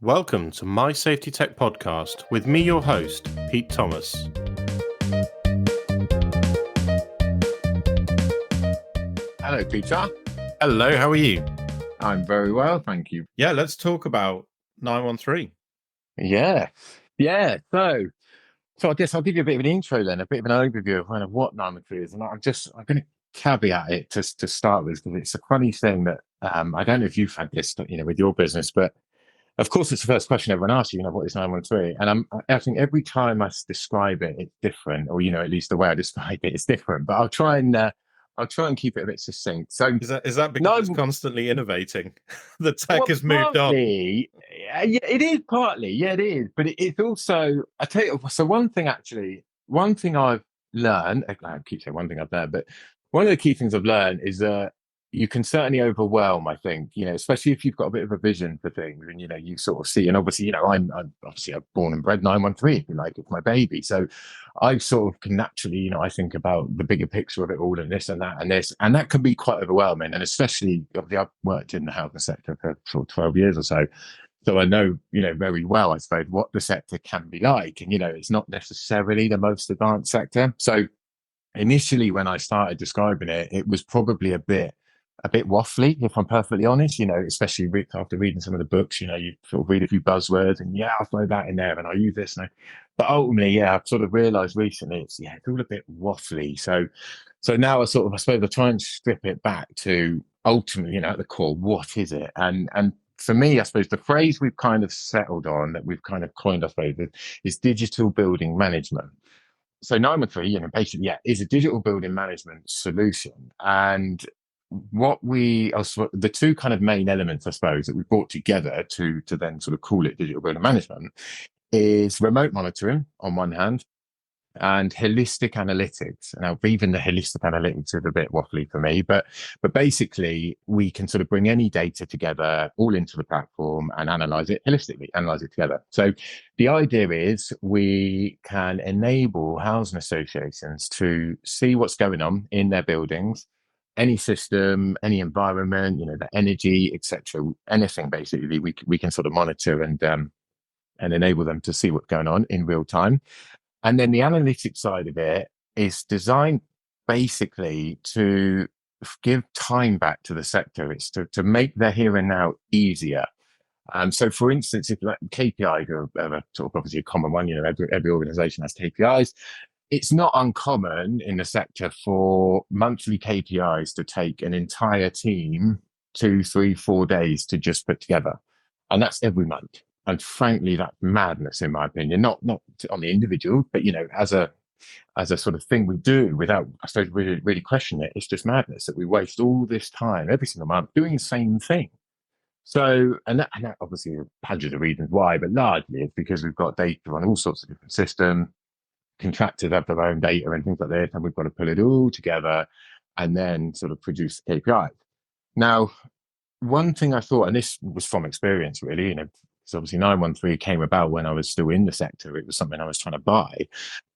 Welcome to My Safety Tech Podcast with me, your host, Pete Thomas. Hello, Peter. Hello, how are you? I'm very well, thank you. Yeah, let's talk about 913. Yeah. So I guess I'll give you a bit of an intro then, a bit of an overview of kind of what Nine1Three is. And I'm going to caveat it to start with, because it's a funny thing that I don't know if you've had this, with your business, but of course it's the first question everyone asks you, what is 913? And I think every time I describe it, it's different, or, at least the way I describe it is different, but I'll try and keep it a bit succinct. So Is that because it's constantly innovating? The tech has moved partly, on. Yeah, it is partly. Yeah, it is. But it's also, I tell you, so one thing I've learned, I keep saying one thing I've learned, but one of the key things I've learned is that you can certainly overwhelm, I think, especially if you've got a bit of a vision for things and, you sort of see, and obviously, I'm born and bred 913, if you like, it's my baby. So I sort of can naturally, I think about the bigger picture of it all and this and that and this, and that can be quite overwhelming. And especially, obviously, I've worked in the housing sector for sort of 12 years or so. So I know, very well, I suppose, what the sector can be like. And, it's not necessarily the most advanced sector. So initially, when I started describing it, it was probably a bit waffly, if I'm perfectly honest, especially after reading some of the books, you sort of read a few buzzwords and I'll throw that in there and I'll use this. But ultimately, I've sort of realized recently it's all a bit waffly. So now I suppose I try and strip it back to ultimately, at the core, what is it? And for me, I suppose the phrase we've kind of settled on, that we've kind of coined, I suppose, is digital building management. So 913, basically, is a digital building management solution. And the two kind of main elements, I suppose, that we brought together to then sort of call it digital building management is remote monitoring on one hand and holistic analytics. Now, even the holistic analytics is a bit waffly for me, but basically we can sort of bring any data together all into the platform and analyze it together. So the idea is we can enable housing associations to see what's going on in their buildings, any system, any environment, the energy, etc. Anything basically we can sort of monitor and enable them to see what's going on in real time. And then the analytics side of it is designed basically to give time back to the sector. It's to make the here and now easier. So, for instance, if like KPIs are sort of obviously a common one, every organization has KPIs. It's not uncommon in the sector for monthly KPIs to take an entire team 2, 3, 4 days to just put together. And that's every month. And frankly, that's madness, in my opinion, not on the individual, but, as a sort of thing we do without, I suppose, really questioning it. It's just madness that we waste all this time every single month doing the same thing. So, and that obviously hundreds of reasons why, but largely it's because we've got data on all sorts of different systems. Contractors have their own data and things like this, and we've got to pull it all together and then sort of produce KPIs. Now, one thing I thought, and this was from experience really, so obviously 913 came about when I was still in the sector. It was something I was trying to buy.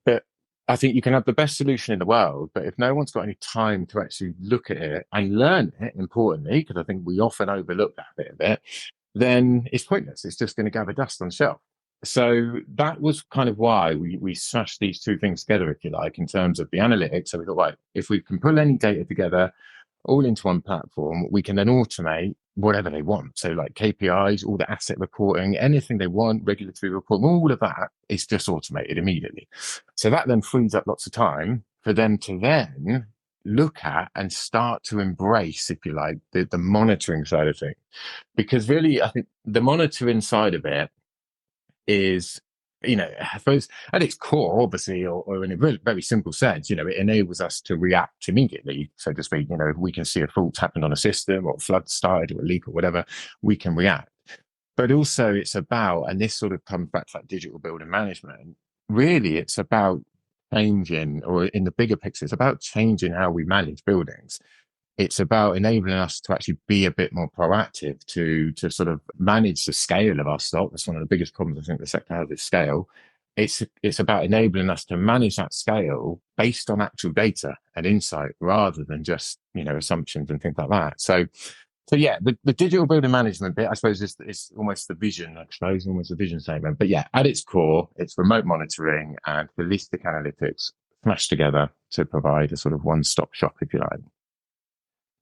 But I think you can have the best solution in the world, but if no one's got any time to actually look at it and learn it, importantly, because I think we often overlook that bit of it, then it's pointless. It's just going to gather dust on the shelf. So that was kind of why we smashed these two things together, if you like, in terms of the analytics. So we thought, right, if we can pull any data together all into one platform, we can then automate whatever they want. So like KPIs, all the asset reporting, anything they want, regulatory reporting, all of that is just automated immediately. So that then frees up lots of time for them to then look at and start to embrace, if you like, the monitoring side of things. Because really, I think the monitoring side of it is, I suppose at its core, obviously, or in a very simple sense, it enables us to react immediately, so to speak. If we can see a fault happened on a system or a flood started or a leak or whatever, we can react. But also it's about, and this sort of comes back to that digital building management, really it's about changing, or in the bigger picture, it's about changing how we manage buildings. It's about enabling us to actually be a bit more proactive, to sort of manage the scale of our stock. That's one of the biggest problems I think the sector has, is scale. It's about enabling us to manage that scale based on actual data and insight rather than just, assumptions and things like that. So So yeah, the digital building management bit, I suppose, is almost the vision, I suppose, almost the vision statement. But yeah, at its core, it's remote monitoring and holistic analytics smashed together to provide a sort of one-stop shop, if you like.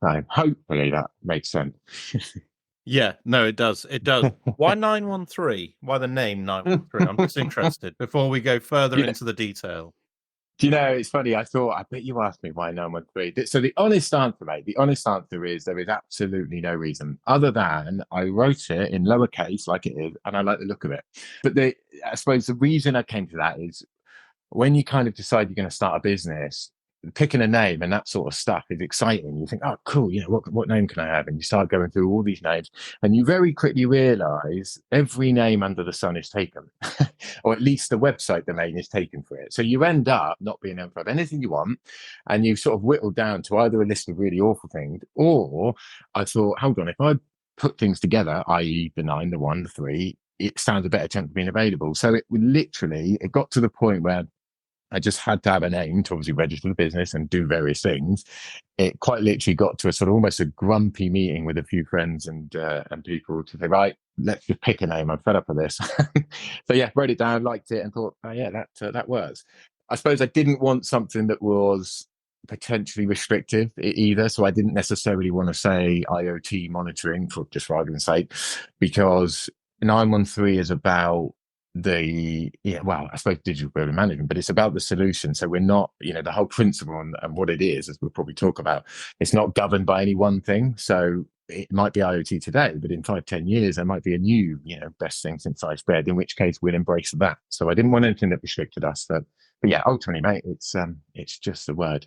So hopefully that makes sense. Yeah, no, it does. It does. Why 913? Why the name 913? I'm just interested before we go further you know, into the detail. do you know, it's funny. I bet you asked me why 913. So the honest answer, mate, the honest answer is there is absolutely no reason other than I wrote it in lowercase like it is, and I like the look of it. But I suppose the reason I came to that is when you kind of decide you're going to start a business, picking a name and that sort of stuff is exciting. You think, oh, cool, what name can I have? And you start going through all these names, and you very quickly realize every name under the sun is taken, or at least the website domain is taken for it. So you end up not being able to have anything you want, and you've sort of whittled down to either a list of really awful things, or I thought, hold on, if I put things together, i.e., the nine, the one, the three, it stands a better chance of being available. So it got to the point where I just had to have a name to obviously register the business and do various things. It quite literally got to a sort of almost a grumpy meeting with a few friends and people to say, right, let's just pick a name. I'm fed up with this. So yeah, wrote it down, liked it, and thought, oh yeah, that works. I suppose I didn't want something that was potentially restrictive either. So I didn't necessarily want to say IoT monitoring for argument's sake, because 913 is about I suppose digital building management, but it's about the solution. So we're not, the whole principle and what it is, as we'll probably talk about, it's not governed by any one thing. So it might be IoT today, but in 5, 10 years, there might be a new, best thing since sliced bread, in which case we'll embrace that. So I didn't want anything that restricted us. But yeah, ultimately, mate, it's just a word.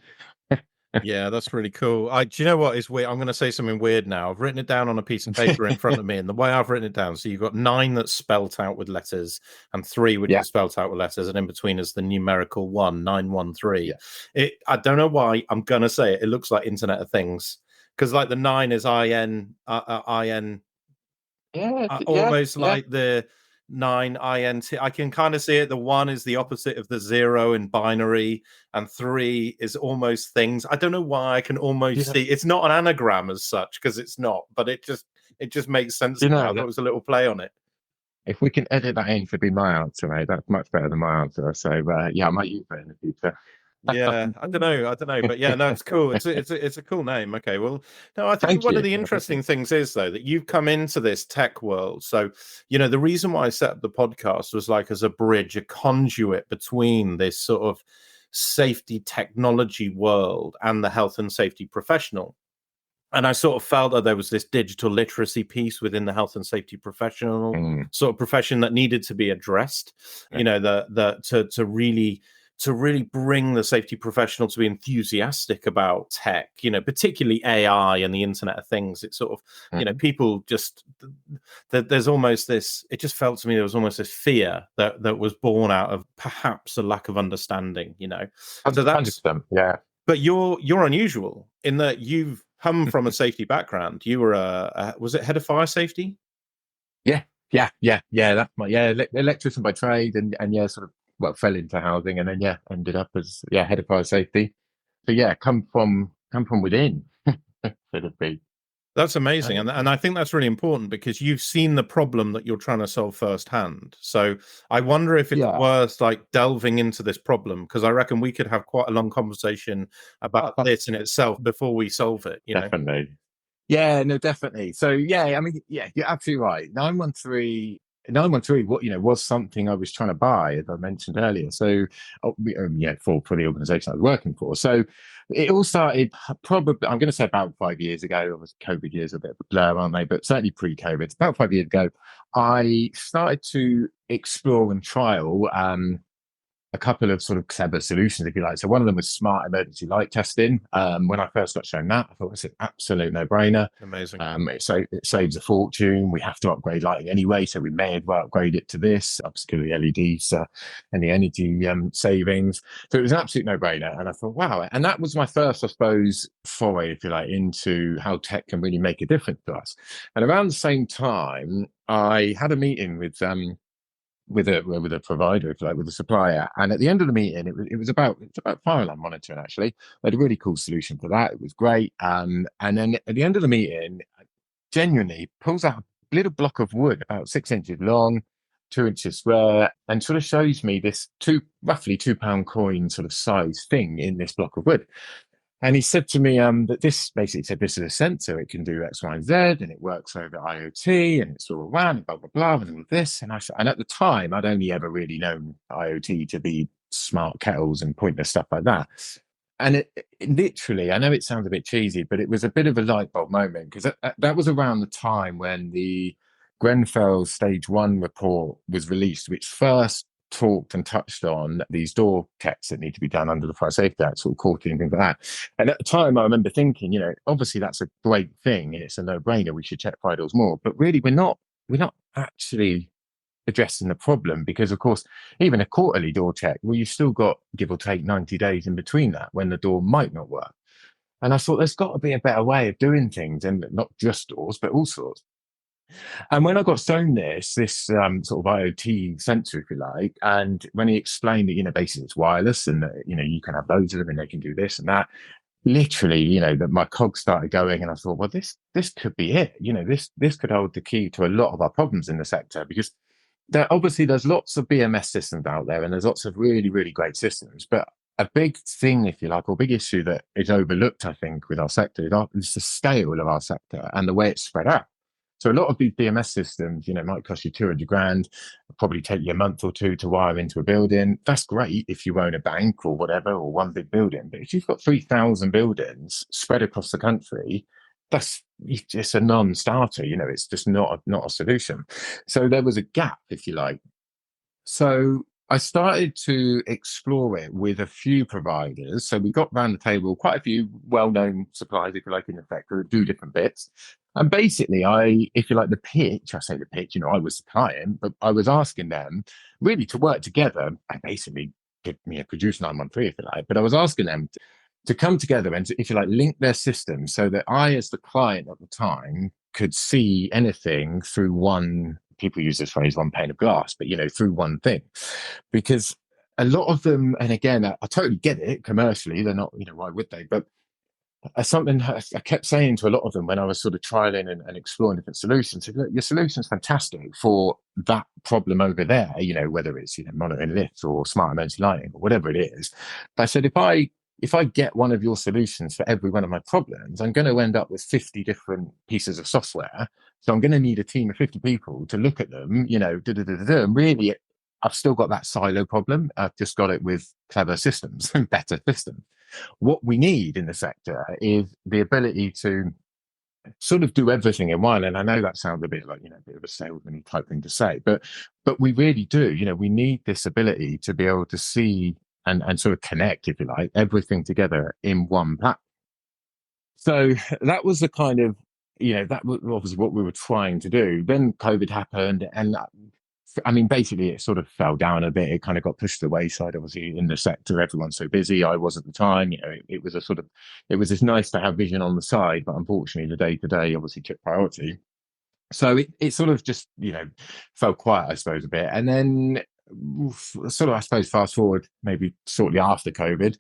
Yeah, that's really cool. Do you know what is weird? I'm going to say something weird now. I've written it down on a piece of paper in front of me, and the way I've written it down, so you've got 9 that's spelt out with letters, and 3 which Yeah, is spelt out with letters, and in between is the numerical 1, 913. yeah, I don't know why I'm going to say it. It looks like Internet of Things because like the 9 is IN, yeah, yeah, almost yeah. like the 9INT. I can kind of see it. The 1 is the opposite of the 0 in binary, and 3 is almost things. I don't know why I can almost You see it's not an anagram as such because it's not, but it just makes sense you to me. I know thought it that was a little play on it. if we can edit that in to be my answer, mate, that's much better than my answer. So yeah, I might use that in the future. Yeah, I don't know, but yeah, no, it's cool. It's a cool name. Okay, well, no, I think Thank one of you. the I appreciate interesting it. things is though that you've come into this tech world. So, the reason why I set up the podcast was like as a bridge, a conduit between this sort of safety technology world and the health and safety professional. And I sort of felt that there was this digital literacy piece within the health and safety professional Mm, sort of profession that needed to be addressed. yeah. To really bring the safety professional to be enthusiastic about tech, particularly AI and the Internet of Things. It's sort of, Mhm. people just there's almost this. It just felt to me there was almost this fear that was born out of perhaps a lack of understanding. So that's 100%. Yeah. but you're unusual in that you've come from a safety background. You were was it head of fire safety? Yeah. Yeah. Yeah. Yeah. That's my, electrician by trade and yeah, sort of, well, fell into housing and then, yeah, ended up as, yeah, head of fire safety. So yeah, come from within, so to speak. That's amazing, So, and I think that's really important because you've seen the problem that you're trying to solve firsthand. So I wonder if it's yeah. worth like delving into this problem because I reckon we could have quite a long conversation about this in itself before we solve it. Definitely. Yeah, no, definitely. So yeah, I mean, yeah, you're absolutely right. 913, what was something I was trying to buy, as I mentioned earlier. So, yeah, for the organization I was working for. So it all started probably, I'm going to say about 5 years ago. Obviously, COVID years are a bit of a blur, aren't they? But certainly pre-COVID, about 5 years ago, I started to explore and trial a couple of sort of clever solutions, if you like. So one of them was smart emergency light testing. When I first got shown that, I thought it's an absolute no-brainer. Amazing. It saves a fortune. We have to upgrade lighting anyway, so we may as well upgrade it to this, upscale the LEDs and the energy savings. So it was an absolute no-brainer. And I thought, wow. And that was my first, I suppose, foray, if you like, into how tech can really make a difference to us. And around the same time, I had a meeting with a provider, if you like, with a supplier. And at the end of the meeting, it was about fire alarm monitoring. Actually, they had a really cool solution for that. It was great. And then at the end of the meeting, genuinely pulls out a little block of wood about 6 inches long, 2 inches square, and sort of shows me this roughly £2 coin sort of size thing in this block of wood. And he said to me that this basically said this is a sensor. It can do X, Y, and Z, and it works over IoT, and it's all around, and blah blah blah, and all of this. And at the time, I'd only ever really known IoT to be smart kettles and pointless stuff like that. And it literally, I know it sounds a bit cheesy, but it was a bit of a light bulb moment because that was around the time when the Grenfell Stage 1 report was released, which first talked and touched on these door checks that need to be done under the Fire Safety Act, sort of quarterly and things like that. And at the time, I remember thinking, obviously that's a great thing. It's a no-brainer. We should check fire doors more. But really, we're not actually addressing the problem because, of course, even a quarterly door check, well, you've still got, give or take, 90 days in between that when the door might not work. And I thought there's got to be a better way of doing things, and not just doors, but all sorts. And when I got shown this sort of IoT sensor, if you like, and when he explained that, basically it's wireless and that, you can have loads of them and they can do this and that, literally, that my cogs started going, and I thought, well, this could be it. This could hold the key to a lot of our problems in the sector because there's lots of BMS systems out there and there's lots of really, really great systems, but a big thing, if you like, or big issue that is overlooked, I think, with our sector is the scale of our sector and the way it's spread out. So a lot of these BMS systems, might cost you 200 grand, probably take you a month or two to wire into a building. That's great if you own a bank or whatever, or one big building. But if you've got 3,000 buildings spread across the country, that's just a non-starter. It's just not a solution. So there was a gap, if you like. So I started to explore it with a few providers. So we got round the table, quite a few well-known suppliers, if you like, in the sector that do different bits. And basically, if you like, I say the pitch, I was the client, but I was asking them really to work together and basically produce 913, if you like. But I was asking them to come together and, if you like, link their systems so that I, as the client at the time, could see anything through one, people use this phrase, one pane of glass, but, through one thing. Because a lot of them, and again, I totally get it commercially, they're not, why would they? But something I kept saying to a lot of them when I was sort of trialing and exploring different solutions, look, your solution's fantastic for that problem over there, whether it's, monitoring lifts or smart emergency lighting or whatever it is. But I said, if I get one of your solutions for every one of my problems, I'm going to end up with 50 different pieces of software. So I'm going to need a team of 50 people to look at them, and really, I've still got that silo problem. I've just got it with clever systems and better systems. What we need in the sector is the ability to sort of do everything in one. And I know that sounds a bit like, a bit of a salesman type thing to say, but we really do, we need this ability to be able to see and sort of connect, if you like, everything together in one platform. So that was the kind of, that was obviously what we were trying to do. Then COVID happened, and basically it sort of fell down a bit. It kind of got pushed to the wayside, obviously, in the sector. Everyone's so busy. I was at the time, it was just nice to have vision on the side, but unfortunately the day to day obviously took priority. So it sort of just, fell quiet, I suppose, a bit. And then sort of, I suppose, fast forward maybe shortly after COVID,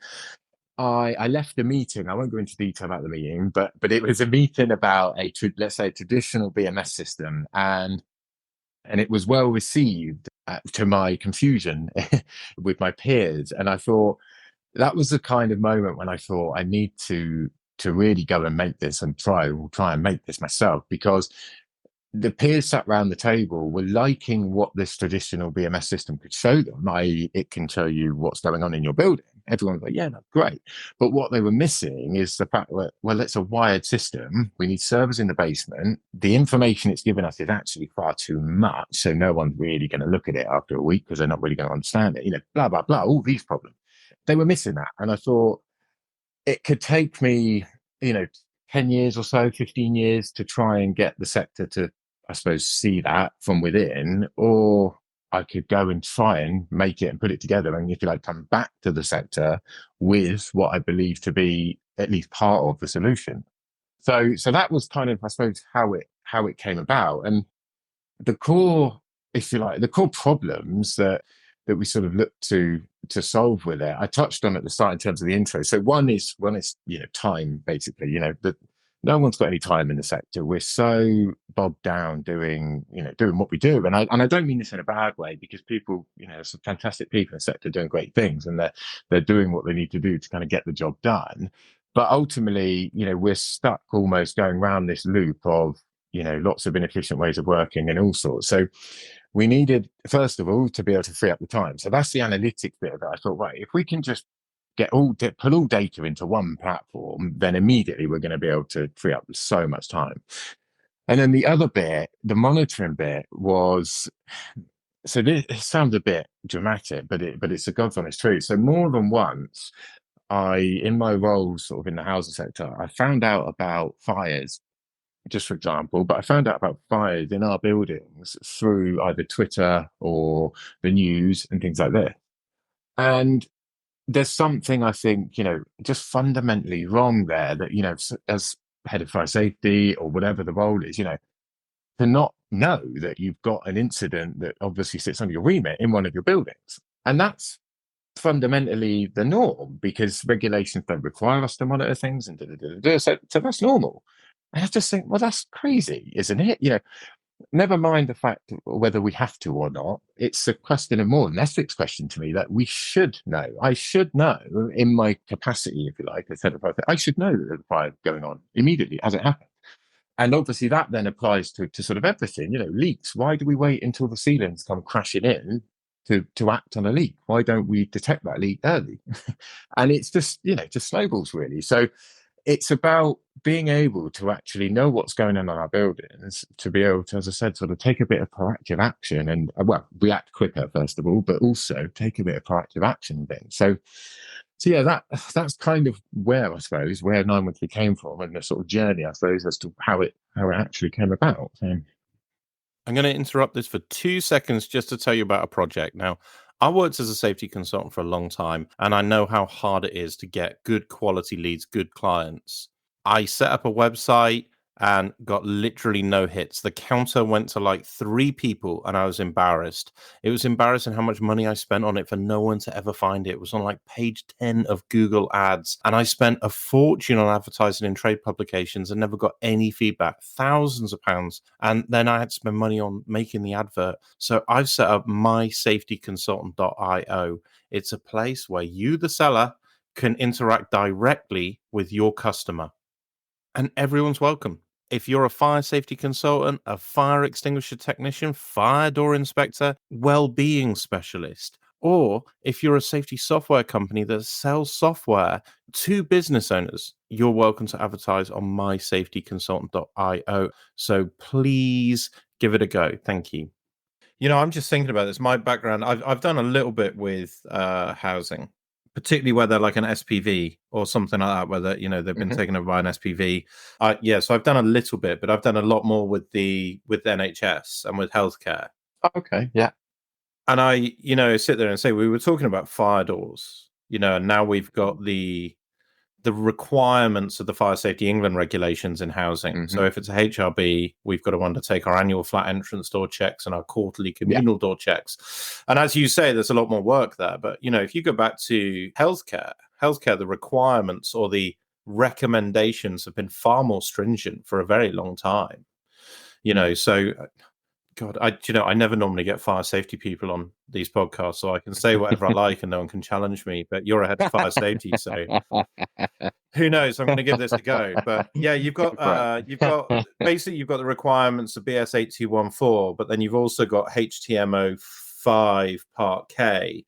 I left the meeting. I won't go into detail about the meeting, but it was a meeting about let's say, a traditional BMS system, and it was well received, to my confusion, with my peers. And I thought that was the kind of moment when I thought I need to really go and make this and try and make this myself, because the peers sat around the table were liking what this traditional BMS system could show them. It can tell you what's going on in your building. Everyone was like, yeah, that's great. But what they were missing is the fact that, well, it's a wired system. We need servers in the basement. The information it's given us is actually far too much. So no one's really going to look at it after a week because they're not really going to understand it, blah, blah, blah, all these problems. They were missing that. And I thought it could take me, 10 years or so, 15 years to try and get the sector to, I suppose, see that from within, or I could go and try and make it and put it together, and, if you like, come back to the sector with what I believe to be at least part of the solution. So that was kind of, I suppose, how it came about. And the core, if you like, the core problems that we sort of looked to solve with it, I touched on at the start in terms of the intro. So one is time, basically. no one's got any time in the sector. We're so bogged down doing what we do. And I don't mean this in a bad way, because people, there's some fantastic people in the sector doing great things, and they're doing what they need to do to kind of get the job done. But ultimately, we're stuck almost going around this loop of, lots of inefficient ways of working and all sorts. So we needed, first of all, to be able to free up the time. So that's the analytics bit of it. I thought, right, if we can just put all data into one platform, then immediately we're going to be able to free up so much time. And then the other bit, the monitoring bit, was, so this, it sounds a bit dramatic, but it's a God's honest truth. So more than once, in my role sort of in the housing sector, I found out about fires, just for example, but I found out about fires in our buildings through either Twitter or the news and things like this. And there's something, I think, just fundamentally wrong there, that, as head of fire safety or whatever the role is, to not know that you've got an incident that obviously sits under your remit in one of your buildings. And that's fundamentally the norm, because regulations don't require us to monitor things, and so that's normal. And I just think, well, that's crazy, isn't it? Never mind the fact whether we have to or not. It's a question of more an ethics question to me, that we should know. I should know, in my capacity, if you like, as head of fire, I should know that there's a fire going on immediately as it happens. And obviously that then applies to sort of everything, leaks. Why do we wait until the ceilings come crashing in to act on a leak? Why don't we detect that leak early? And it's just snowballs, really. So it's about being able to actually know what's going on in our buildings, to be able to, as I said, sort of take a bit of proactive action and, well, react quicker, first of all, but also take a bit of proactive action then. So yeah, that's kind of where, I suppose, where 913 came from, and the sort of journey, I suppose, as to how it actually came about. So. I'm going to interrupt this for 2 seconds just to tell you about a project. Now, I worked as a safety consultant for a long time, and I know how hard it is to get good quality leads, good clients. I set up a website and got literally no hits. The counter went to like 3 people, and I was embarrassed. It was embarrassing how much money I spent on it for no one to ever find it. It was on like page 10 of Google Ads, and I spent a fortune on advertising in trade publications and never got any feedback, thousands of pounds. And then I had to spend money on making the advert. So I've set up mysafetyconsultant.io. It's a place where you, the seller, can interact directly with your customer, and everyone's welcome. If you're a fire safety consultant, a fire extinguisher technician, fire door inspector, well-being specialist, or if you're a safety software company that sells software to business owners, you're welcome to advertise on mysafetyconsultant.io. So please give it a go. Thank you. I'm just thinking about this. My background, I've done a little bit with housing, particularly where they're like an SPV or something like that, where they've been taken over by an SPV. So I've done a little bit, but I've done a lot more with NHS and with healthcare. Okay, yeah. And I, sit there and say, we were talking about fire doors, and now we've got the requirements of the Fire Safety England regulations in housing. Mm-hmm. So if it's a HRB, we've got to undertake our annual flat entrance door checks and our quarterly communal door checks. And as you say, there's a lot more work there. But, if you go back to healthcare, the requirements or the recommendations have been far more stringent for a very long time. So God, I never normally get fire safety people on these podcasts, so I can say whatever I like and no one can challenge me. But you're a head of fire safety, so who knows? I'm going to give this a go. But yeah, you've got basically you've got the requirements of BS 8214, but then you've also got HTMO 5 Part K,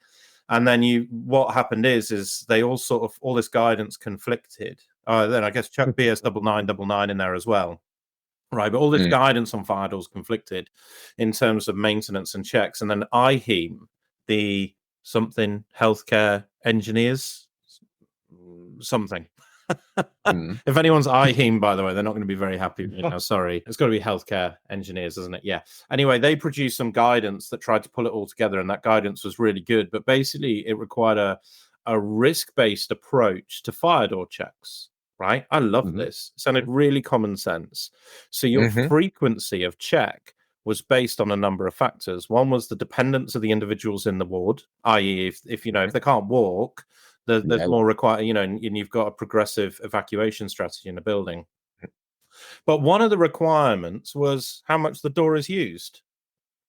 and then what happened is they all sort of all this guidance conflicted. Then I guess chuck BS 9999 in there as well. Right, but all this guidance on fire doors conflicted in terms of maintenance and checks. And then IHEM, the something healthcare engineers, something. If anyone's IHEM, by the way, they're not going to be very happy. Sorry. It's got to be healthcare engineers, isn't it? Yeah. Anyway, they produced some guidance that tried to pull it all together, and that guidance was really good. But basically, it required a risk-based approach to fire door checks. Right? I love this. It sounded really common sense. So your frequency of check was based on a number of factors. One was the dependence of the individuals in the ward, i.e., if they can't walk, there's more required, and you've got a progressive evacuation strategy in a building. But one of the requirements was how much the door is used.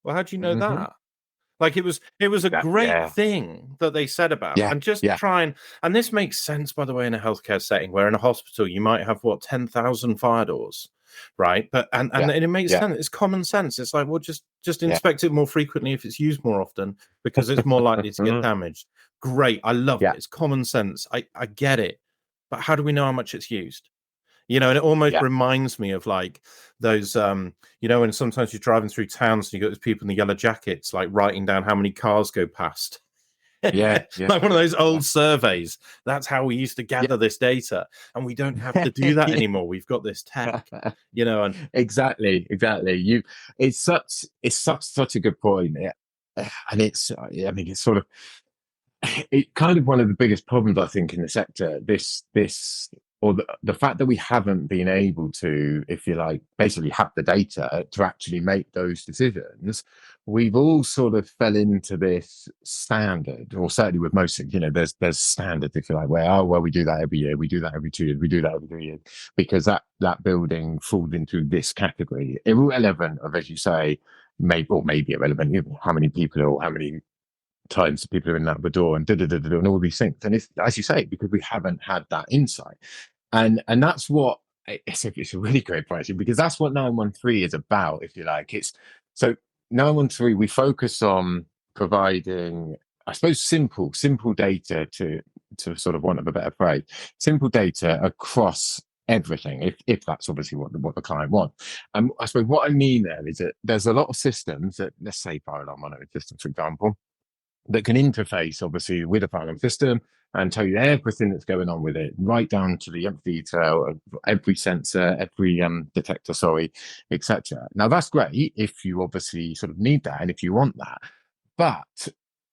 Well, how do you know Hmm. that? Like it was a great Yeah, thing that they said about, yeah, and just yeah, try and this makes sense, by the way, in a healthcare setting where in a hospital you might have what 10,000 fire doors, right? But and yeah, it makes yeah, sense. It's common sense. It's like, well, just yeah. inspect it more frequently if it's used more often because it's more likely to get damaged. Great, I love it. Yeah, It's common sense. I get it, but how do we know how much it's used? And it almost yeah, reminds me of like those and sometimes you're driving through towns and you got those people in the yellow jackets like writing down how many cars go past. yeah, yeah, Like one of those yeah, old surveys. That's how we used to gather this data, and we don't have to do that yeah. anymore. We've got this tech, and Exactly, exactly. It's such a good point. And I mean, it's sort of it kind of one of the biggest problems I think in the sector. This or the fact that we haven't been able to, if you like, basically have the data to actually make those decisions. We've all sort of fell into this standard, or certainly with most things, there's standards, if you like, where, oh well, we do that every year, we do that every 2 years, we do that every 3 years, because that building falls into this category, irrelevant of, as you say, maybe irrelevant, how many people or how many times people are in and out of the door and and all these things. And it's, as you say, because we haven't had that insight. And that's what it's a really great point, because that's what 913 is about, if you like. It's so 913, we focus on providing, I suppose, simple data to sort of want of a better phrase, simple data across everything, if that's obviously what the client wants. And I suppose what I mean there is that there's a lot of systems that, let's say fire alarm monitoring systems, for example, that can interface obviously with a fire alarm system and tell you everything that's going on with it, right down to the detail of every sensor, every detector, sorry, etc. Now that's great if you obviously sort of need that and if you want that, but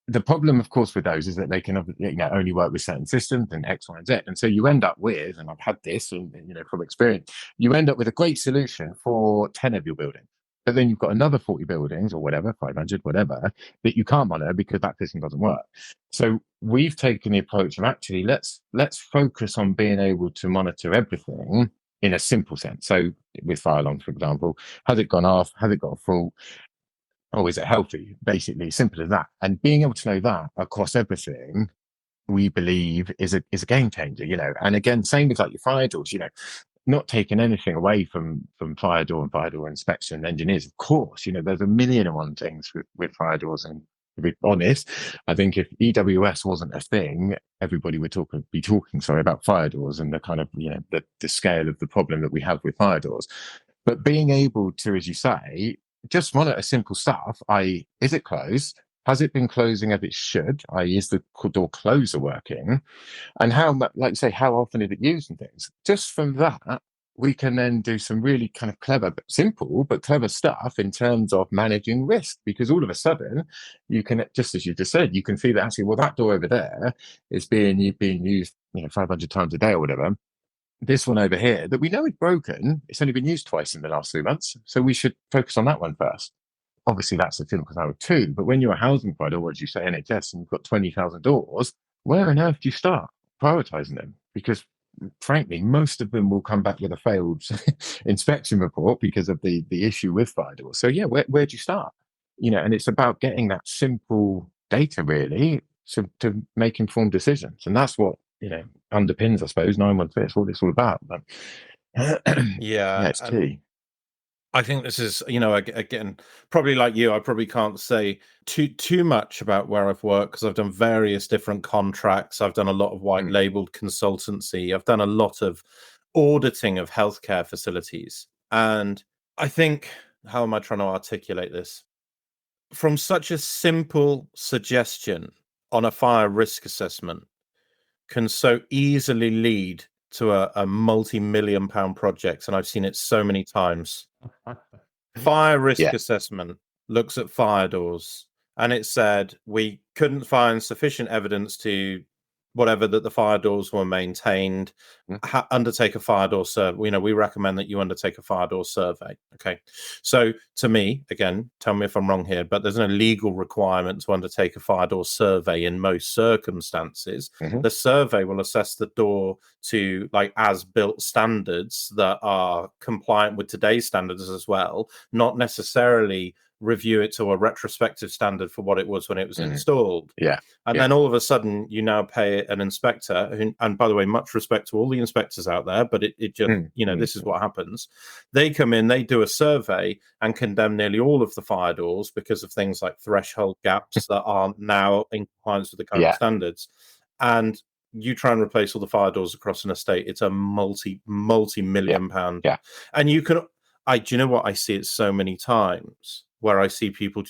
the problem, of course, with those is that they can, only work with certain systems and X, Y, and Z. And so you end up with, and I've had this, and from experience, you end up with a great solution for 10 of your buildings. But then you've got another 40 buildings or whatever, 500, whatever, that you can't monitor because that system doesn't work. So we've taken the approach of actually let's focus on being able to monitor everything in a simple sense. So with fire alarms, for example, has it gone off? Has it got a fault? Oh, is it healthy? Basically, simple as that. And being able to know that across everything, we believe is a game changer. And again, same with like your fire doors, not taking anything away from fire door and fire door inspection engineers. Of course, there's a million and one things with fire doors. And to be honest, I think if EWS wasn't a thing, everybody would be talking, sorry, about fire doors and the kind of, the scale of the problem that we have with fire doors. But being able to, as you say, just monitor simple stuff, i.e., is it closed? Has it been closing as it should? I.e., is the door closer working? And how much, like say, how often is it used and things? Just from that, we can then do some really kind of clever, but simple, but clever stuff in terms of managing risk. Because all of a sudden, you can, just as you just said, you can see that actually, well, that door over there is being used, 500 times a day or whatever. This one over here that we know is broken, it's only been used twice in the last 3 months. So we should focus on that one first. Obviously, that's a typical number two. But when you're a housing provider, what do you say, NHS, and you've got 20,000 doors, where on earth do you start prioritizing them? Because frankly, most of them will come back with a failed inspection report because of the issue with fire doors. So yeah, where do you start? And it's about getting that simple data really to make informed decisions. And that's what, underpins, I suppose, 913. It's what it's all about. But yeah, yeah, it's and key. I think this is, again, probably like you, I probably can't say too much about where I've worked because I've done various different contracts. I've done a lot of white Mm, labeled consultancy. I've done a lot of auditing of healthcare facilities. And I think, how am I trying to articulate this? From such a simple suggestion on a fire risk assessment can so easily lead to a multi-million pound project. And I've seen it so many times. Fire risk yeah. assessment looks at fire doors, and it said we couldn't find sufficient evidence to whatever, that the fire doors were maintained, undertake a fire door survey. We recommend that you undertake a fire door survey. Okay. So to me, again, tell me if I'm wrong here, but there's no legal requirement to undertake a fire door survey in most circumstances. The survey will assess the door to like as built standards that are compliant with today's standards as well, not necessarily review it to a retrospective standard for what it was when it was installed. And then all of a sudden you now pay an inspector who, and by the way, much respect to all the inspectors out there, but it just this is what happens. They come in, they do a survey and condemn nearly all of the fire doors because of things like threshold gaps that are now in compliance with the current standards. And you try and replace all the fire doors across an estate, it's a multi-million pound. And you can, do you know what? I see it so many times where I see people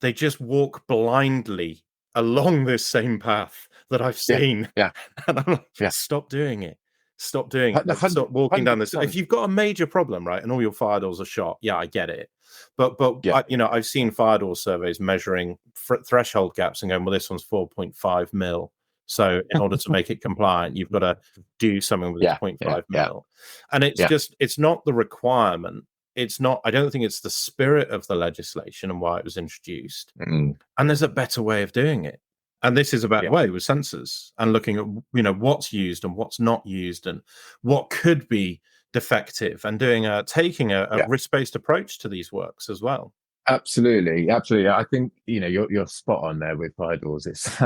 they just walk blindly along this same path that I've seen. And I'm like, stop doing it. Stop doing it. Stop walking down this. If you've got a major problem, right, and all your fire doors are shot, I get it. But I've seen fire door surveys measuring threshold gaps and going, well, this one's 4.5 mil. So in order to make it compliant, you've got to do something with 0.5 mil. And it's just, it's not the requirement. It's not, I don't think it's the spirit of the legislation and why it was introduced. And there's a better way of doing it. And this is a better way with sensors and looking at, what's used and what's not used and what could be defective, and taking a risk-based approach to these works as well. Absolutely. I think, you're spot on there with fire doors. It's,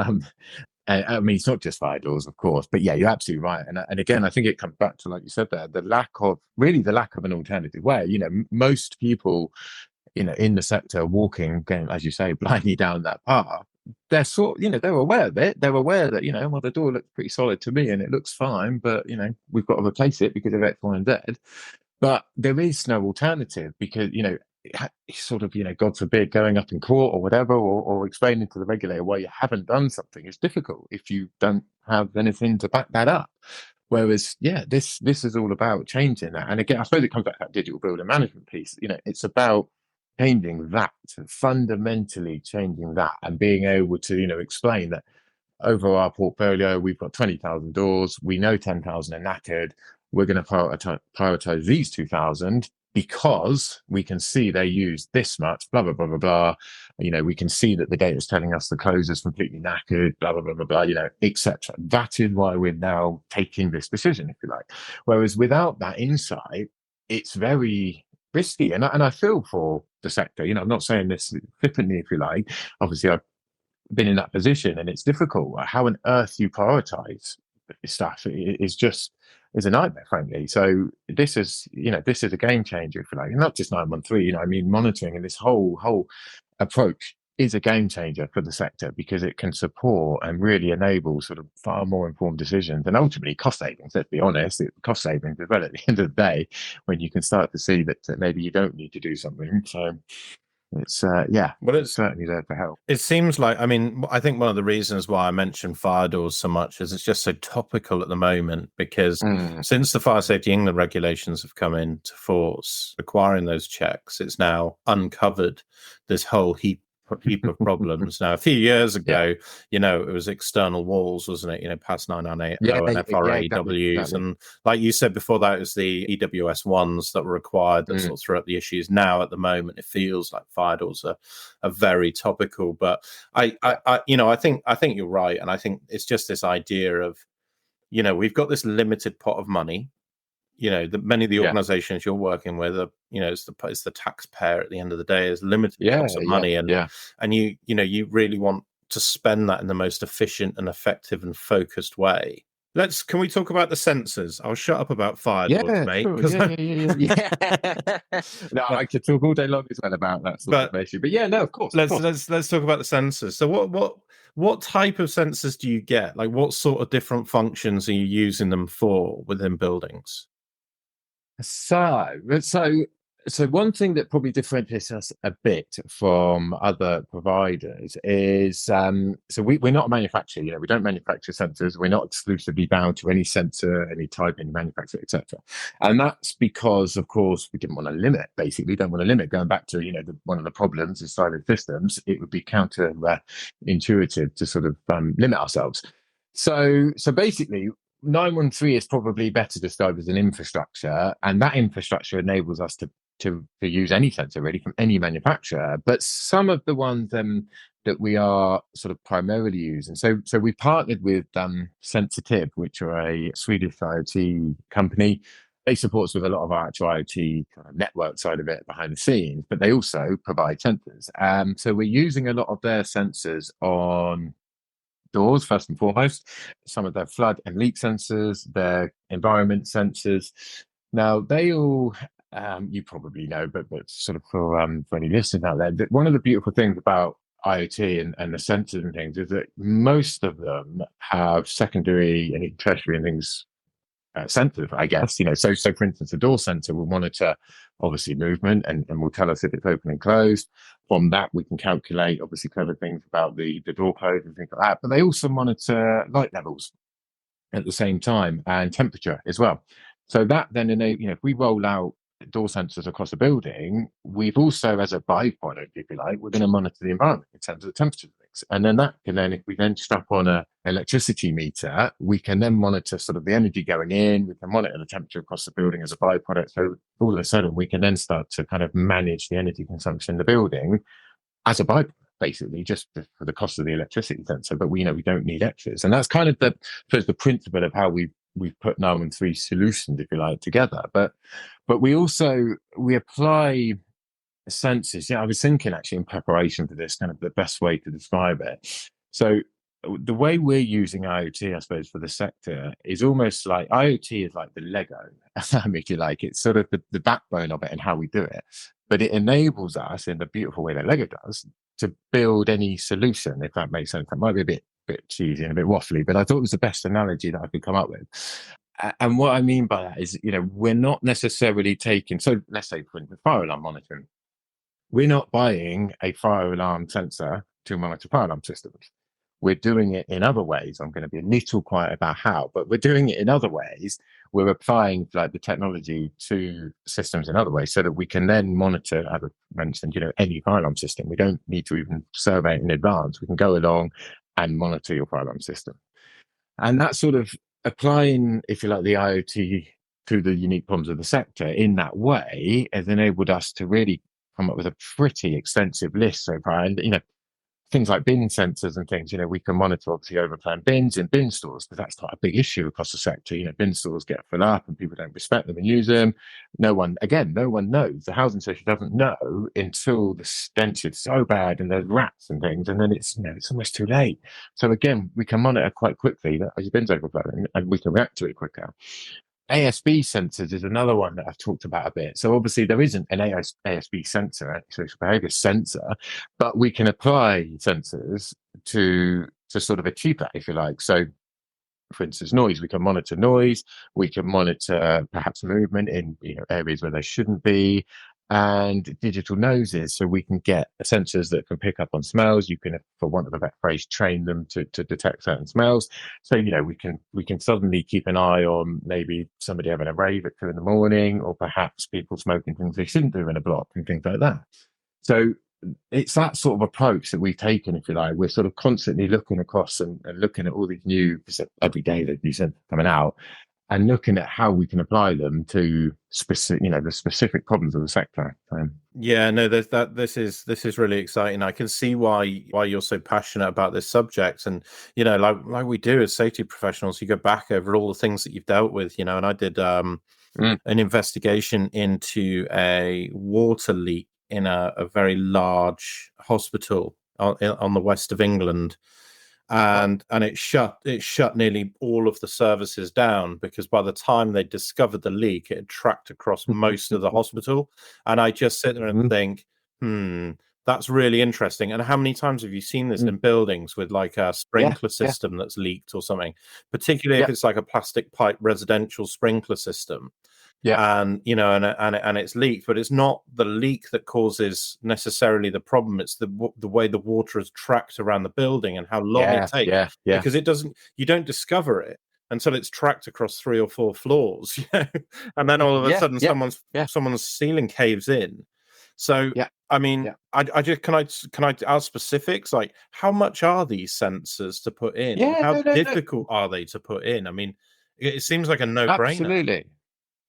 I mean, it's not just fire doors, of course, but you're absolutely right. And again, I think it comes back to, like you said there, the lack of an alternative way. Most people, in the sector walking, going, as you say, blindly down that path, they're they're aware of it. They're aware that, well, the door looks pretty solid to me and it looks fine, but, we've got to replace it because of X, Y, and Z. But there is no alternative because, sort of, God forbid, going up in court or whatever, or explaining to the regulator why you haven't done something is difficult if you don't have anything to back that up. Whereas, this is all about changing that. And again, I suppose it comes back to that digital building management piece. It's about changing that, fundamentally changing that, and being able to, explain that over our portfolio, we've got 20,000 doors. We know 10,000 are knackered. We're going to prioritize these 2,000 because we can see they use this much, blah, blah, blah, blah, blah. We can see that the data is telling us the closer's completely knackered, blah, blah, blah, blah, blah, etc. That is why we're now taking this decision, if you like. Whereas without that insight, it's very risky. And I feel for the sector. I'm not saying this flippantly, if you like. Obviously, I've been in that position and it's difficult. How on earth you prioritize stuff is a nightmare, frankly. So this is a game changer, if you like. And not just 913, I mean, monitoring and this whole approach is a game changer for the sector because it can support and really enable sort of far more informed decisions and ultimately cost savings. Let's be honest, cost savings as well at the end of the day when you can start to see that maybe you don't need to do something. So it's it's certainly there to help. It seems like, I mean, I think one of the reasons why I mentioned fire doors so much is it's just so topical at the moment because since the Fire Safety England regulations have come into force requiring those checks, it's now uncovered this whole heap of problems. Now, a few years ago, it was external walls, wasn't it? Past 998 and FRAWs. And like you said before, that was the EWS ones that were required that sort of threw up the issues. Now, at the moment, it feels like fire doors are very topical. But I think you're right. And I think it's just this idea of, we've got this limited pot of money. Many of the organizations you're working with are, it's the taxpayer at the end of the day, is limited pots of money, and you really want to spend that in the most efficient and effective and focused way. Can we talk about the sensors? I'll shut up about fire doors, mate. Sure. No, I could talk all day long as well about that sort of issue. But no, of course. Let's talk about the sensors. So what type of sensors do you get? Like, what sort of different functions are you using them for within buildings? So one thing that probably differentiates us a bit from other providers is so we're not a manufacturer. We don't manufacture sensors. We're not exclusively bound to any sensor, any type, any manufacturer, etc. And that's because, of course, we didn't want to limit. Basically, don't want to limit. Going back to one of the problems is siloed systems. It would be counter intuitive to sort of limit ourselves. So basically, 913 is probably better described as an infrastructure, and that infrastructure enables us to use any sensor really from any manufacturer. But some of the ones that we are sort of primarily using. So we partnered with Sensitive, which are a Swedish IoT company. They support us with a lot of our actual IoT kind of network side of it behind the scenes, but they also provide sensors. So we're using a lot of their sensors on doors, first and foremost, some of their flood and leak sensors, their environment sensors. Now, they all, you probably know, but sort of for any listeners out there, that one of the beautiful things about IoT and the sensors and things is that most of them have secondary and tertiary and things sensors, I guess. So for instance, a door sensor will monitor obviously movement and will tell us if it's open and closed. From that, we can calculate obviously clever things about the door code and things like that. But they also monitor light levels at the same time and temperature as well. So that then, if we roll out door sensors across a building, we've also, as a byproduct, if you like, we're going to monitor the environment in terms of the temperature things. And then if we then strap on a electricity meter, we can then monitor sort of the energy going in, we can monitor the temperature across the building as a byproduct. So all of a sudden we can then start to kind of manage the energy consumption in the building as a byproduct, basically, just for the cost of the electricity sensor. But we don't need extras. And that's kind of the principle of how we've put 913 solutions, if you like, together. But we apply sensors. Yeah, I was thinking actually in preparation for this, kind of the best way to describe it. So the way we're using IoT, I suppose, for the sector is almost like IoT is like the Lego, if you like. It's sort of the backbone of it and how we do it. But it enables us in the beautiful way that Lego does to build any solution, if that makes sense. That might be a bit cheesy and a bit waffly, but I thought it was the best analogy that I could come up with. And what I mean by that is, we're not necessarily taking, so let's say for instance, fire alarm monitoring. We're not buying a fire alarm sensor to monitor fire alarm systems. We're doing it in other ways. I'm going to be a little quiet about how, but we're doing it in other ways. We're applying like the technology to systems in other ways so that we can then monitor, as I mentioned, any fire alarm system. We don't need to even survey it in advance. We can go along and monitor your fire alarm system. And that sort of applying, if you like, the IoT to the unique problems of the sector in that way has enabled us to really come up with a pretty extensive list so far. And, things like bin sensors and things, we can monitor obviously overplanned bins in bin stores, because that's quite a big issue across the sector. Bin stores get filled up and people don't respect them and use them. No one knows. The housing association doesn't know until the stench is so bad and there's rats and things, and then it's almost too late. So again, we can monitor quite quickly that your bin's overflowing and we can react to it quicker. ASB sensors is another one that I've talked about a bit. So obviously there isn't an ASB sensor, social behavior sensor, but we can apply sensors to sort of achieve that, if you like. So for instance, noise, we can monitor noise, we can monitor perhaps movement in areas where there shouldn't be, and digital noses, so we can get sensors that can pick up on smells. You can, for want of a better phrase, train them to detect certain smells. So we can suddenly keep an eye on maybe somebody having a rave at 2 a.m, or perhaps people smoking things they shouldn't do in a block and things like that. So it's that sort of approach that we've taken, if you like. We're sort of constantly looking across and looking at all these new, every day that new sensors coming out, and looking at how we can apply them to the specific problems of the sector. Yeah, no, this is really exciting. I can see why you're so passionate about this subject, and like we do as safety professionals, you go back over all the things that you've dealt with, and I did an investigation into a water leak in a very large hospital on the west of England. And it shut nearly all of the services down, because by the time they discovered the leak, it had tracked across most of the hospital. And I just sit there and think, that's really interesting. And how many times have you seen this in buildings with like a sprinkler system that's leaked or something, particularly if it's like a plastic pipe residential sprinkler system? And and it's leaked, but it's not the leak that causes necessarily the problem. It's the way the water is tracked around the building and how long it takes. Because you don't discover it until it's tracked across 3 or 4 floors, and then all of a sudden someone's ceiling caves in. So, Yeah. I mean, Yeah. I just can I ask specifics? Like, how much are these sensors to put in, and Yeah, how no, no, no. difficult are they to put in? I mean, it seems like a no-brainer. Absolutely.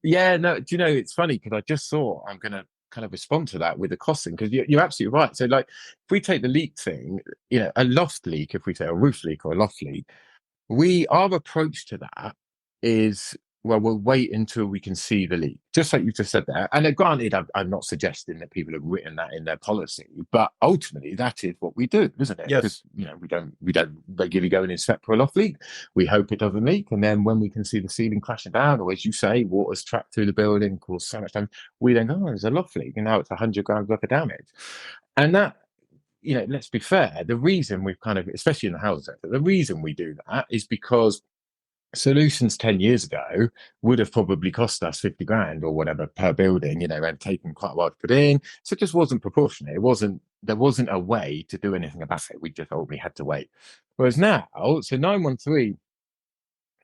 Yeah, no, do you know, it's funny because I just thought I'm going to kind of respond to that with the costing because you're absolutely right. So, like, if we take the leak thing, a loft leak, if we say a roof leak or a loft leak, our approach to that is, well, we'll wait until we can see the leak, just like you just said there. And granted, I'm not suggesting that people have written that in their policy, but ultimately that is what we do, isn't it? Because Yes. we don't regularly go and inspect for a loft leak. We hope it doesn't leak, and then when we can see the ceiling crashing down, or as you say, water's trapped through the building, cause so much damage, we then go, oh, there's a loft leak, and now it's 100 grand worth of damage, and that, let's be fair, the reason we've kind of, especially in the housing sector, the reason we do that is because solutions 10 years ago would have probably cost us 50 grand or whatever per building, and taken quite a while to put in. So it just wasn't proportionate. There wasn't a way to do anything about it. We just ultimately had to wait. Whereas now, so 913,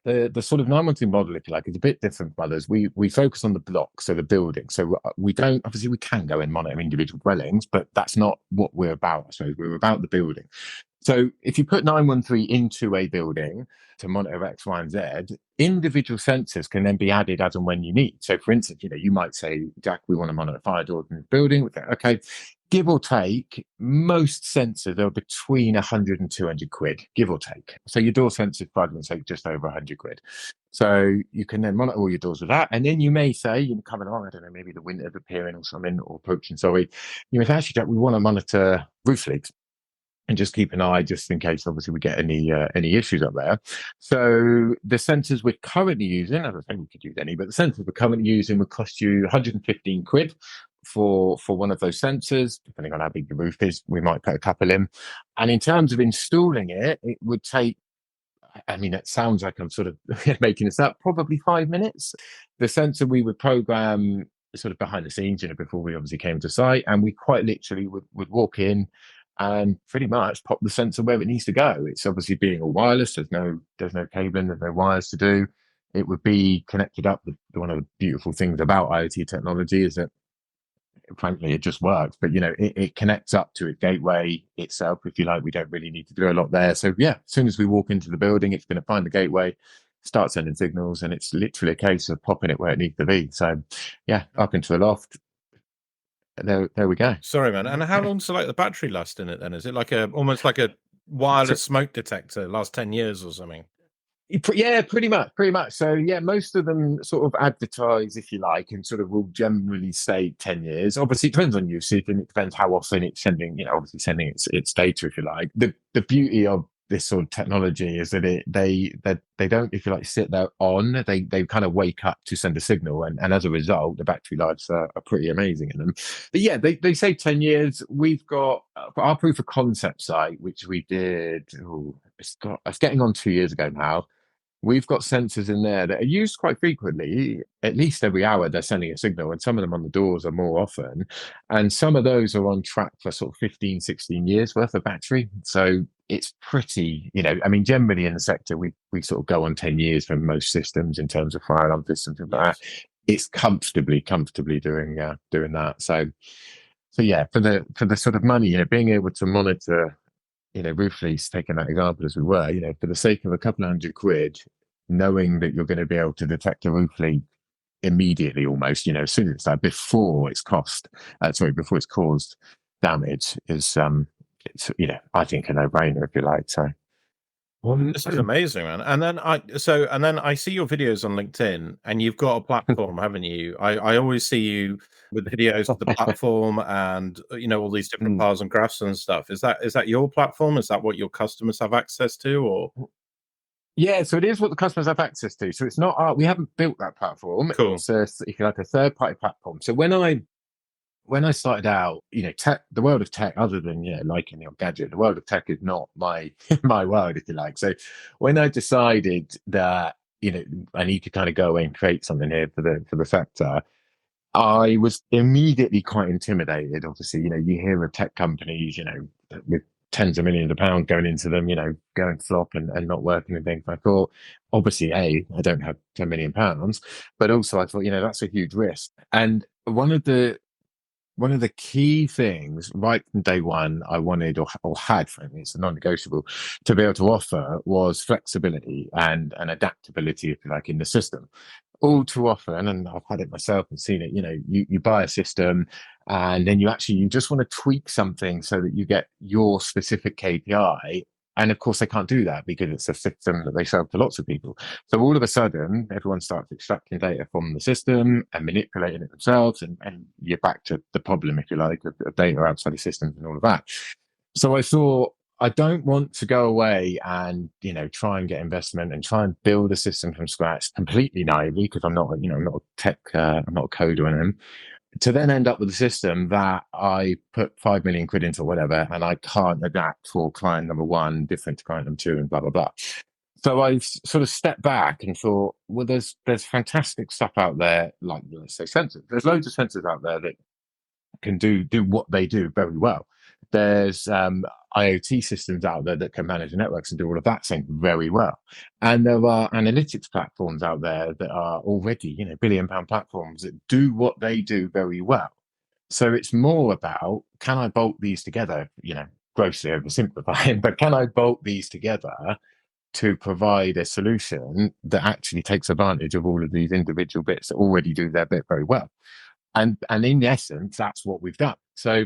the sort of 913 model, if you like, is a bit different from others. We focus on the block, so the building. So we don't, obviously we can go and monitor individual dwellings, but that's not what we're about. I suppose we're about the building. So if you put 913 into a building to monitor X, Y, and Z, individual sensors can then be added as and when you need. So for instance, you might say, Jack, we want to monitor fire doors in the building. Okay, give or take, most sensors are between 100 and 200 quid, give or take. So your door sensor, for argument's sake, just over 100 quid. So you can then monitor all your doors with that. And then you may say, coming along, I don't know, maybe the winter's appearing or something, or approaching, sorry, you may say, actually, Jack, we want to monitor roof leaks and just keep an eye just in case obviously we get any issues up there. So the sensors we're currently using, I don't think we could use any, but the sensors we're currently using would cost you 115 quid for one of those sensors. Depending on how big the roof is, we might put a couple in. And in terms of installing it, it would take, I mean, it sounds like I'm sort of making this up, probably 5 minutes. The sensor we would program sort of behind the scenes, before we obviously came to site, and we quite literally would walk in and pretty much pop the sensor where it needs to go. It's obviously being all wireless. There's no cabling, there's no wires to do. It would be connected up. One of the beautiful things about IoT technology is that, frankly, it just works. But it connects up to a gateway itself, if you like. We don't really need to do a lot there. So yeah, as soon as we walk into the building, it's going to find the gateway, start sending signals, and it's literally a case of popping it where it needs to be. So yeah, up into a loft. There we go. Sorry, man. And how long's like the battery last in it then? Is it like almost like a So, wireless smoke detector, last 10 years or something? yeah, pretty much. So yeah, most of them sort of advertise, if you like, and sort of will generally say 10 years. Obviously, it depends on usage and it depends how often it's sending, obviously sending its data, if you like. The beauty of this sort of technology is that they don't, if you like, sit there on. They kind of wake up to send a signal, and as a result, the battery lives are pretty amazing in them. But yeah, they say 10 years. We've got our proof of concept site, which we did. It's getting on 2 years ago now. We've got sensors in there that are used quite frequently. At least every hour, they're sending a signal, and some of them on the doors are more often. And some of those are on track for sort of 15, 16 years worth of battery. So it's pretty, I mean, generally in the sector, we sort of go on 10 years for most systems in terms of fire alarm systems and that. It's comfortably doing that. So yeah, for the sort of money, being able to monitor roof leaks, taking that example as we were, for the sake of a couple of 100 quid, knowing that you're going to be able to detect a roof leak immediately almost, as soon as it's like before it's caused damage is, it's, I think a no-brainer, if you like. So, This is amazing, man. And then I see your videos on LinkedIn, and you've got a platform, haven't you? I always see you with videos of the platform and all these different Mm. bars and graphs and stuff. Is that your platform? Is that what your customers have access to? Or Yeah, so it is what the customers have access to. So it's not we haven't built that platform. cool. It's if you like, a third-party platform. So when I started out, tech, the world of tech, other than liking the odd gadget, the world of tech is not my my world, if you like. So when I decided that I need to kind of go away and create something here for the sector, I was immediately quite intimidated. Obviously, you hear of tech companies, with tens of millions of pounds going into them, going flop and not working and things. I thought, obviously, I don't have 10 million pounds, but also I thought, that's a huge risk. And one of the one of the key things right from day one I wanted or had, frankly, it's a non-negotiable, to be able to offer was flexibility and adaptability, if you like, in the system. All too often, and I've had it myself and seen it, you buy a system and then you just want to tweak something so that you get your specific KPI. And of course, they can't do that because it's a system that they sell to lots of people. So all of a sudden, everyone starts extracting data from the system and manipulating it themselves. And you're back to the problem, if you like, of data outside the systems and all of that. So I thought, I don't want to go away and, try and get investment and try and build a system from scratch completely naively, because I'm not, I'm not a tech, I'm not a coder or anything, to then end up with a system that I put 5 million quid into or whatever, and I can't adapt for client number one, different to client number two, and blah, blah, blah. So I sort of stepped back and thought, well, there's fantastic stuff out there, like, let's say, sensors. There's loads of sensors out there that can do what they do very well. There's IoT systems out there that can manage the networks and do all of that thing very well. And there are analytics platforms out there that are already, billion-pound platforms that do what they do very well. So it's more about, can I bolt these together, grossly oversimplifying, but can I bolt these together to provide a solution that actually takes advantage of all of these individual bits that already do their bit very well? And in essence, that's what we've done. So,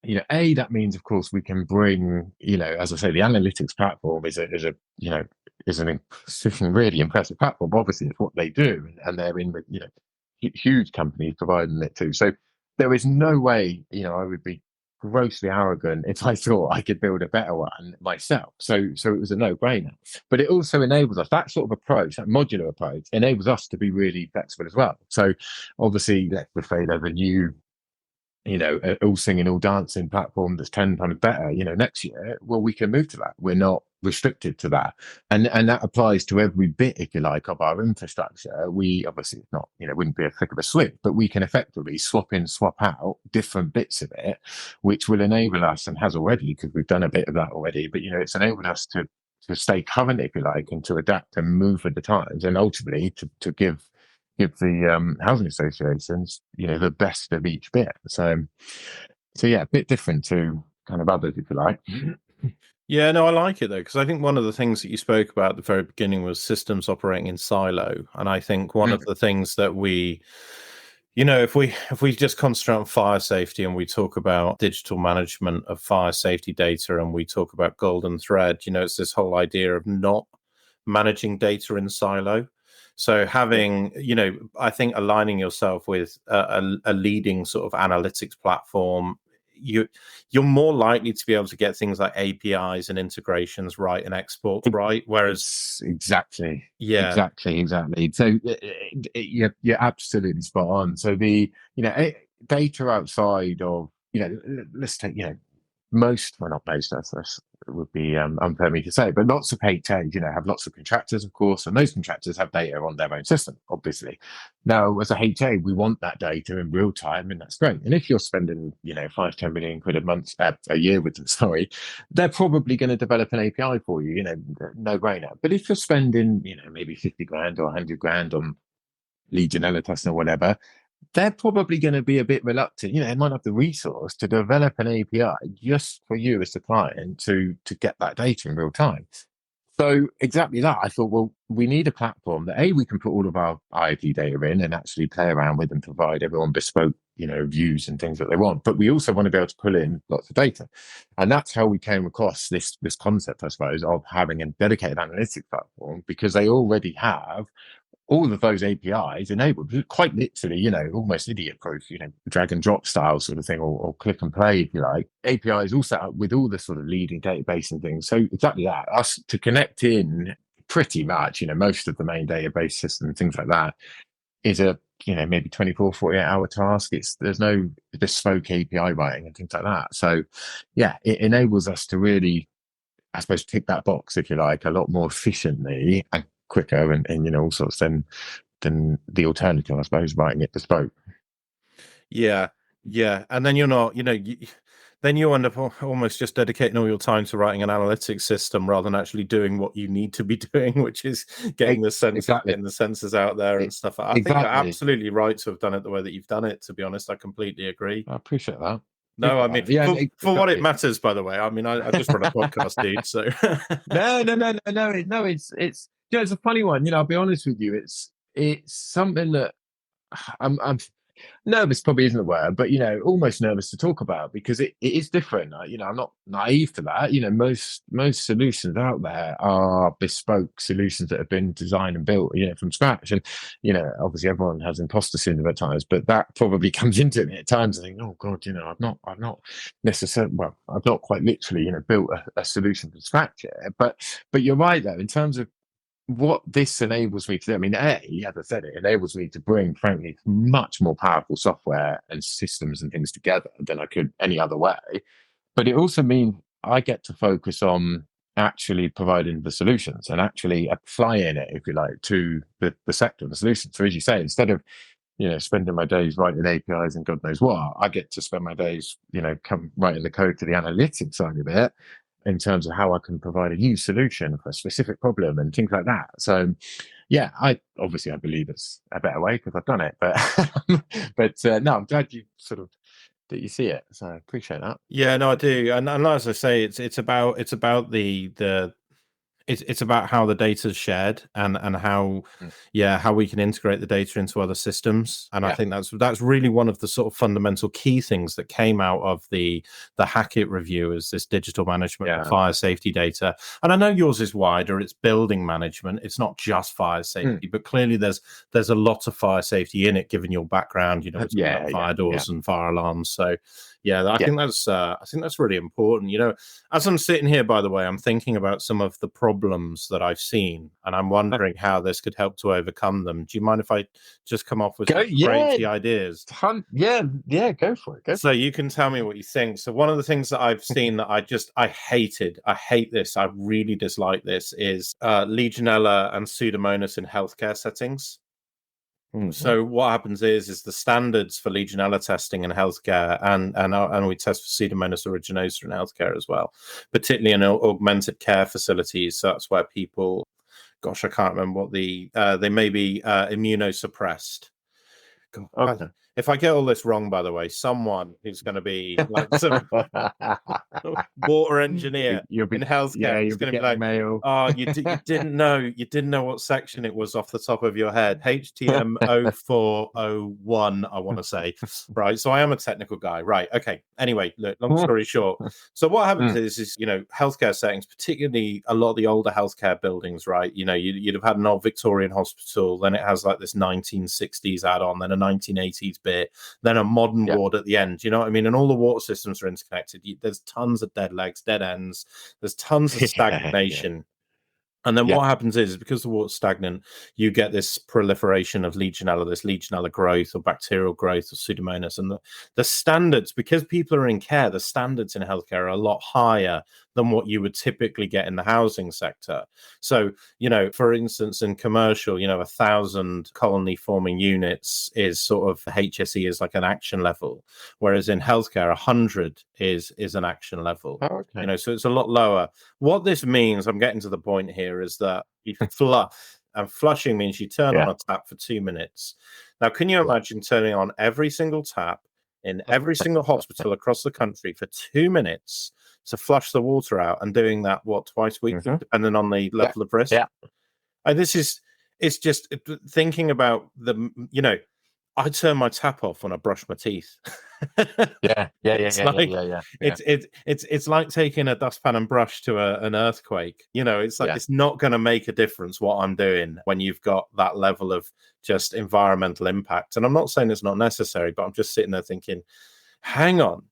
that means, of course, we can bring, as I say, the analytics platform is an really impressive platform. Obviously, it's what they do, and they're in with, huge companies providing it too. So there is no way, I would be grossly arrogant if I thought I could build a better one myself. So it was a no-brainer. But it also enables us, that sort of approach, that modular approach, enables us to be really flexible as well. So obviously, let's just say there's a new, all singing, all dancing platform that's 10 times better, next year, well, we can move to that. We're not restricted to that. And that applies to every bit, if you like, of our infrastructure. We obviously, it's not, wouldn't be a flick of a switch, but we can effectively swap in, swap out different bits of it, which will enable us, and has already, because we've done a bit of that already, but, it's enabled us to stay current, if you like, and to adapt and move with the times, and ultimately to give the housing associations, the best of each bit. So yeah, a bit different to kind of others, if you like. Yeah, no, I like it though, because I think one of the things that you spoke about at the very beginning was systems operating in silo. And I think one of the things that we, if we just concentrate on fire safety and we talk about digital management of fire safety data and we talk about golden thread, it's this whole idea of not managing data in silo. So having, I think aligning yourself with a leading sort of analytics platform, you're more likely to be able to get things like APIs and integrations right and exports right. Whereas exactly. Exactly. So you're absolutely spot on. So the data outside of let's take most, well, not most, that's would be unfair me to say, but lots of HAs, have lots of contractors, of course, and those contractors have data on their own system, obviously. Now, as a HA, we want that data in real time, and that's great. And if you're spending, 5-10 million quid a year with them, sorry, they're probably going to develop an API for you, no brainer. But if you're spending, maybe 50 grand or 100 grand on Legionella testing or whatever, they're probably going to be a bit reluctant. They might have the resource to develop an API just for you as the client to get that data in real time. So exactly that. I thought, well, we need a platform that we can put all of our IoT data in and actually play around with and provide everyone bespoke, views and things that they want. But we also want to be able to pull in lots of data. And that's how we came across this concept, I suppose, of having a dedicated analytics platform, because they already have all of those APIs enabled, quite literally, almost idiot-proof, drag and drop style sort of thing, or click and play, if you like. APIs all set up with all the sort of leading database and things. So exactly that, us to connect in pretty much, most of the main database system, things like that, is a, maybe 24, 48-hour task. There's no bespoke API writing and things like that. So yeah, it enables us to really, I suppose, tick that box, if you like, a lot more efficiently and quicker and all sorts than the alternative, I suppose, writing it bespoke. Yeah. And then you're not, Then you end up almost just dedicating all your time to writing an analytics system rather than actually doing what you need to be doing, which is getting the Exactly. sensors out there and stuff. I think you're Exactly. absolutely right to have done it the way that you've done it. To be honest, I completely agree. I appreciate that. No, I mean, Yeah, for what it exactly. matters, by the way. I mean, I just run a podcast, dude. So No. It's a funny one. I'll be honest with you. It's something that I'm nervous probably isn't the word, but almost nervous to talk about because it is different. I'm not naive to that. Most solutions out there are bespoke solutions that have been designed and built, from scratch. And obviously everyone has imposter syndrome at times, but that probably comes into me at times. I think, oh God, I've not necessarily, well, I've not quite literally, built a solution from scratch yet. But you're right though, in terms of what this enables me to do, I mean, as I said, it enables me to bring, frankly, much more powerful software and systems and things together than I could any other way. But it also means I get to focus on actually providing the solutions and actually applying it, if you like, to the sector and the solution. So as you say, instead of spending my days writing APIs and God knows what, I get to spend my days, come writing the code to the analytics side of it in terms of how I can provide a new solution for a specific problem and things like that. So, yeah, I believe it's a better way because I've done it. But no, I'm glad you that you see it. So I appreciate that. yeah, no, I do. And as I say, it's about the it's about how the data is shared and how how we can integrate the data into other systems. And I think that's really one of the sort of fundamental key things that came out of the Hackett review is this digital management of fire safety data. And I know yours is wider, it's building management, it's not just fire safety, but clearly there's a lot of fire safety in it given your background, with fire doors and fire alarms. So I think that's really important. As I'm sitting here, by the way, I'm thinking about some of the problems that I've seen, and I'm wondering how this could help to overcome them. Do you mind if I just come off with some crazy ideas? Go for it. So you can tell me what you think. So one of the things that I've seen that I hate this, I really dislike this, is Legionella and Pseudomonas in healthcare settings. So what happens is the standards for Legionella testing in healthcare, and we test for Pseudomonas aeruginosa in healthcare as well, particularly in augmented care facilities. So that's where people, gosh, I can't remember what they may be immunosuppressed. God, Okay. if I get all this wrong, by the way, someone who's going to be like some water engineer in healthcare is going to be like, mail. "Oh, you didn't know what section it was off the top of your head." HTM 0401, I want to say, right? So I am a technical guy, right? Okay. Anyway, look, long story short. So what happens is healthcare settings, particularly a lot of the older healthcare buildings, right? You'd have had an old Victorian hospital, then it has like this 1960s add-on, then a 1980s bit, then a modern ward at the end. You know what I mean? And all the water systems are interconnected. There's tons of dead legs, dead ends. There's tons of stagnation. And then what happens is because the water's stagnant, you get this proliferation of Legionella, this Legionella growth or bacterial growth of Pseudomonas. And the standards, because people are in care, the standards in healthcare are a lot higher than what you would typically get in the housing sector. So, for instance, in commercial, 1,000 colony forming units is sort of HSE is like an action level, whereas in healthcare, 100 is an action level. Oh, okay. So it's a lot lower. What this means, I'm getting to the point here, is that you fluff, and flushing means you turn on a tap for 2 minutes. Now, can you imagine turning on every single tap in every single hospital across the country for 2 minutes to flush the water out, and doing that twice a week, depending on the level of risk? And it's just thinking about I turn my tap off when I brush my teeth. It's like taking a dustpan and brush to an earthquake. It's like it's not going to make a difference what I'm doing when you've got that level of just environmental impact. And I'm not saying it's not necessary, but I'm just sitting there thinking, hang on,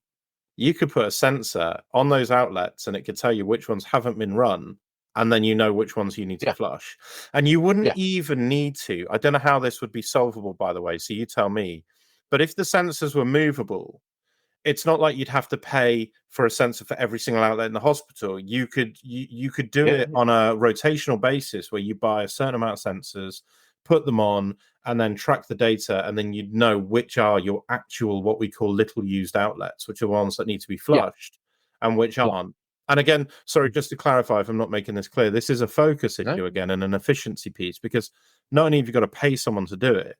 you could put a sensor on those outlets and it could tell you which ones haven't been run, and then which ones you need to flush. And you wouldn't even need to. I don't know how this would be solvable, by the way, so you tell me. But if the sensors were movable, it's not like you'd have to pay for a sensor for every single outlet in the hospital. You could do it on a rotational basis where you buy a certain amount of sensors, put them on, and then track the data, and then you'd know which are your actual, what we call little used outlets, which are ones that need to be Yeah. flushed and which Yeah. aren't. And again, sorry, just to clarify, if I'm not making this clear, this is a focus No. issue again and an efficiency piece, because not only have you got to pay someone to do it,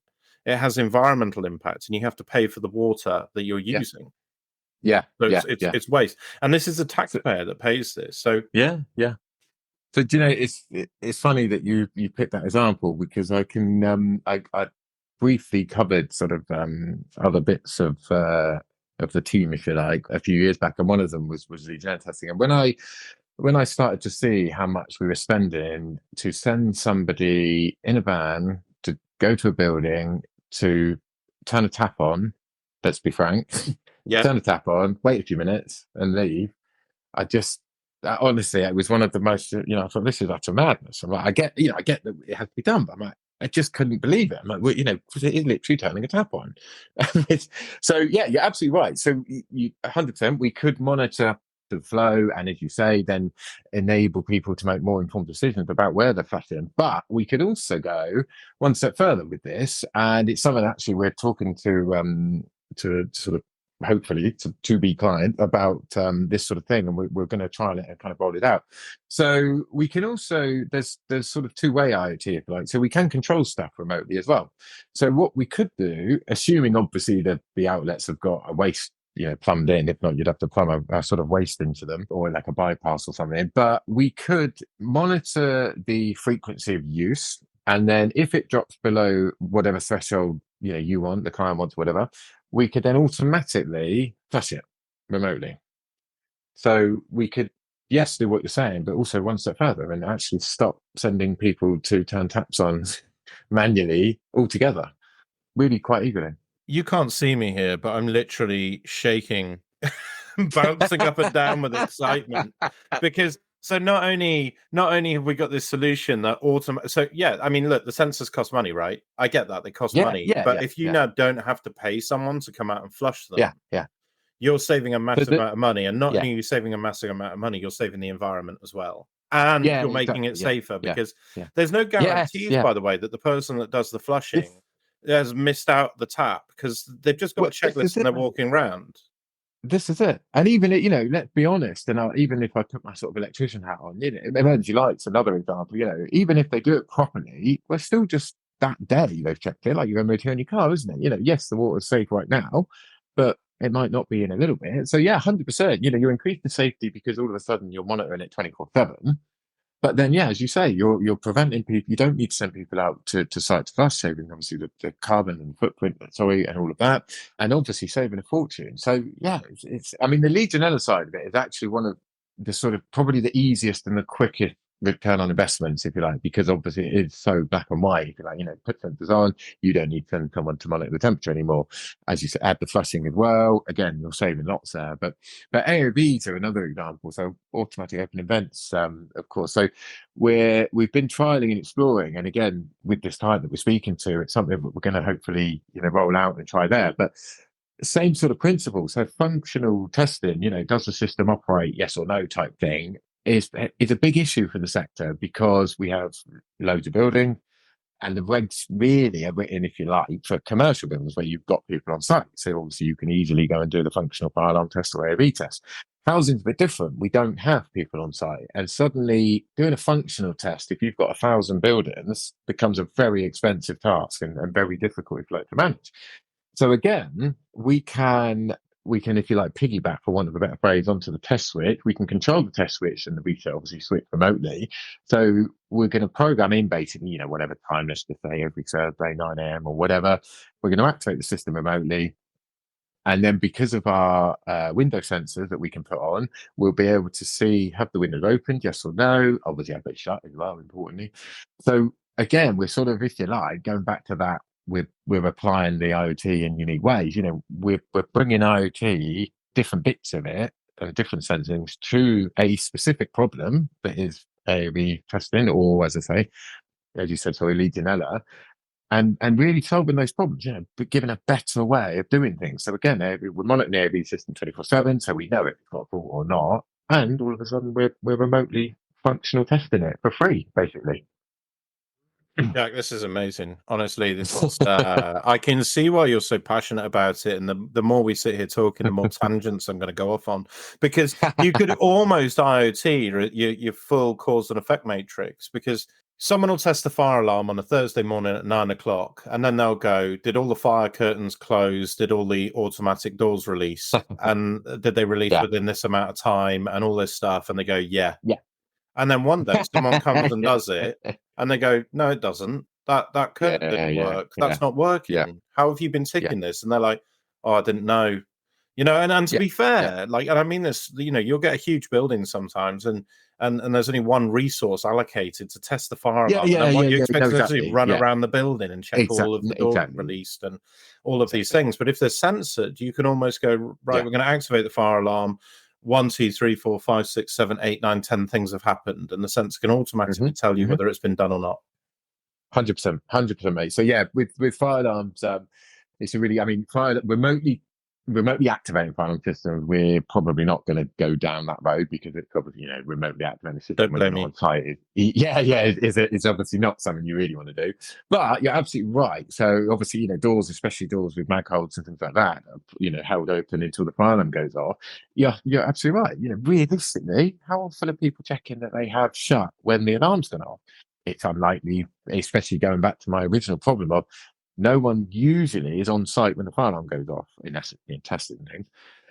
it has environmental impacts, and you have to pay for the water that you're Yeah. using. Yeah. So Yeah. it's waste, and this is the So, taxpayer that pays this. So yeah. Yeah. So do you know, it's funny that you picked that example, because I can I briefly covered sort of other bits of the team, if you like, a few years back, and one of them was lead gen testing. And when I started to see how much we were spending to send somebody in a van to go to a building to turn a tap on, let's be frank, yeah, turn a tap on, wait a few minutes, and leave. I just honestly, it was one of the most, I thought, this is utter madness. I'm like, I get that it has to be done, but I'm like, I just couldn't believe it. I'm like, well, because it is literally turning a tap on. So yeah, you're absolutely right. So you 100%, we could monitor the flow, and as you say, then enable people to make more informed decisions about where they're flushing. But we could also go one step further with this, and it's something actually we're talking to sort of hopefully to be client about this sort of thing, and we're going to trial it and kind of roll it out. So we can also, there's sort of two-way IoT, if you like, so we can control stuff remotely as well. So what we could do, assuming obviously that the outlets have got a waste plumbed in, if not you'd have to plumb a sort of waste into them, or like a bypass or something, but we could monitor the frequency of use, and then if it drops below whatever threshold you want, the client wants, whatever, we could then automatically flush it remotely. So we could, yes, do what you're saying, but also one step further and actually stop sending people to turn taps on manually altogether. Really quite eagerly. you can't see me here, but I'm literally shaking, bouncing up and down with excitement, because so not only have we got this solution that so yeah, I mean, look, the sensors cost money, right? I get that they cost Yeah, money, yeah, but yeah, if you yeah, now don't have to pay someone to come out and flush them, yeah, yeah. you're saving a So massive amount of money, and not yeah, only are you saving a massive amount of money, you're saving the environment as well, and yeah, you're making it exactly. Yeah, safer, yeah, because yeah. there's no Yes, guarantees, yeah. by the way, that the person that does the This, flushing has missed out the tap, because they've just got a well, this checklist is and it. they're walking around. This is it. And even let's be honest, and even if I put my sort of electrician hat on, emergency lights, another example, even if they do it properly, we're still just that day they've checked it, like you're MOT on your car, isn't it? Yes, the water's safe right now, but it might not be in a little bit. So yeah, 100%, you increase the safety because all of a sudden you're monitoring it 24/7. But then, yeah, as you say, you're preventing people. You don't need to send people out to site to flush, saving obviously the carbon and footprint, sorry, and all of that, and obviously saving a fortune. So yeah, it's I mean, the Legionella side of it is actually one of the sort of probably the easiest and the quickest return on investments, if you like, because obviously it is so black and white. If you like, put sensors on, you don't need to send someone to monitor the temperature anymore. As you said, add the flushing as well. Again, you're saving lots there. But AOVs are another example. So automatic open vents, of course. So we've been trialing and exploring, and again, with this client that we're speaking to, it's something that we're going to hopefully roll out and try there. But same sort of principle. So functional testing, does the system operate, yes or no type thing, is a big issue for the sector, because we have loads of building, and the regs really are written, if you like, for commercial buildings where you've got people on site. So obviously you can easily go and do the functional fire alarm test or AOV test. Housing's a bit different. We don't have people on site, and suddenly doing a functional test, if you've got 1,000 buildings, becomes a very expensive task and very difficult, if you like, to manage. So again, we can, if you like, piggyback, for want of a better phrase, onto the test switch. We can control the test switch, and the reset obviously switch remotely. So we're going to program in basically, whatever time, let's just say every Thursday, 9 a.m. or whatever. We're going to activate the system remotely. And then because of our window sensors that we can put on, we'll be able to see, have the windows opened, yes or no, obviously have it shut as well, importantly. So again, we're sort of, if you like, going back to that, we're applying the IoT in unique ways. We're bringing IoT, different bits of it, different sensings, to a specific problem that is AOV testing, or as I say, as you said, sorry, Legionella, and really solving those problems, but giving a better way of doing things. So again, we're monitoring the AV system 24/7, so we know if it's got a fault or not, and all of a sudden we're remotely functional testing it for free, basically. Jack, this is amazing. Honestly, this is I can see why you're so passionate about it. And the more we sit here talking, the more tangents I'm going to go off on. Because you could almost IoT your full cause and effect matrix, because someone will test the fire alarm on a Thursday morning at 9 o'clock, and then they'll go, did all the fire curtains close? Did all the automatic doors release? And did they release Yeah, within this amount of time and all this stuff? And they go, yeah. yeah. And then one day someone comes and does it, and they go, "No, it doesn't. That curtain Yeah, didn't yeah, work. yeah, That's not yeah, working. How have you been yeah, ticking this?" And they're like, "Oh, I didn't know." And to yeah, be yeah, fair, like, and I mean this, you'll get a huge building sometimes, and there's only one resource allocated to test the fire yeah, alarm, and yeah, then yeah, what you yeah. No, expect to do, exactly. run Yeah, around the building and check all of exactly, the doors exactly, released and all of these exactly. things. But if they're censored, you can almost go, right, Yeah. we're going to activate the fire alarm. One, two, three, four, five, six, seven, eight, nine, 10 things have happened, and the sensor can Mm-hmm, automatically tell you mm-hmm. whether it's been done or not. 100%, 100%, mate. So yeah, with fire alarms, it's a really, I mean, fire remotely activating fire alarm systems. We're probably not going to go down that road because it's obviously, remotely activating a system Don't when you're blame not me. on site. Yeah, yeah, it's obviously not something you really want to do. But you're absolutely right. So obviously, doors, especially doors with mag holds and things like that, are, held open until the fire alarm goes off. You're absolutely right. Realistically, how often are people checking that they have shut when the alarm's gone off? It's unlikely, especially going back to my original problem of no one usually is on site when the fire alarm goes off in testing things.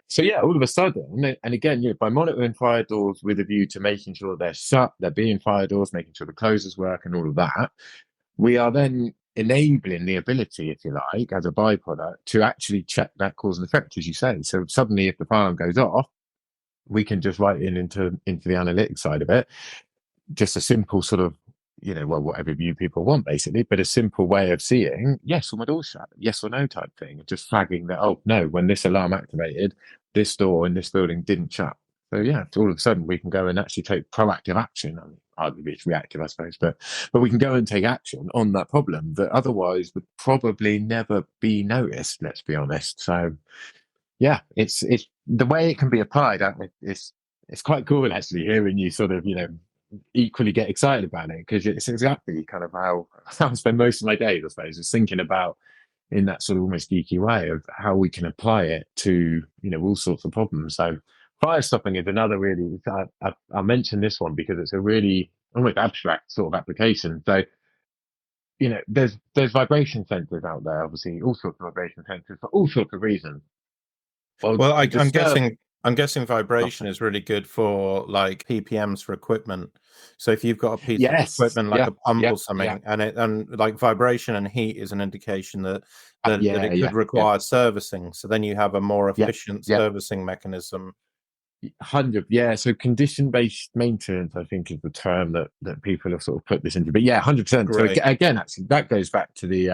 So yeah, all of a sudden, and again, by monitoring fire doors with a view to making sure they're shut, they're being fire doors, making sure the closers work, and all of that, we are then enabling the ability, if you like, as a byproduct, to actually check that cause and effect, as you say. So suddenly, if the fire alarm goes off, we can just write into the analytics side of it just a simple sort of, well, whatever view people want, basically, but a simple way of seeing yes or my door shut, yes or no type thing, just flagging that, oh no, when this alarm activated, this door in this building didn't shut. So yeah, all of a sudden we can go and actually take proactive action. I mean, arguably it's reactive, I suppose, but we can go and take action on that problem that otherwise would probably never be noticed. Let's be honest. So yeah, it's the way it can be applied. It's quite cool actually hearing you sort of equally get excited about it because it's exactly kind of how I spend most of my days, I suppose, is thinking about in that sort of almost geeky way of how we can apply it to all sorts of problems. So fire stopping is another really. I mentioned this one because it's a really almost abstract sort of application. So there's vibration sensors out there, obviously all sorts of vibration sensors for all sorts of reasons. Well, Well, to I'm disturb. guessing vibration is really good for like PPMs for equipment. So if you've got a piece of Yes. equipment like Yeah. a pump Yeah. or Yeah. something, and like vibration and heat is an indication that Yeah. it could Yeah. Yeah. require servicing. So then you have a more Yeah. efficient Yeah. servicing mechanism. 100. Yeah. So condition-based maintenance, I think, is the term that people have sort of put this into. But yeah, 100%. So Great. again, actually, that goes back to the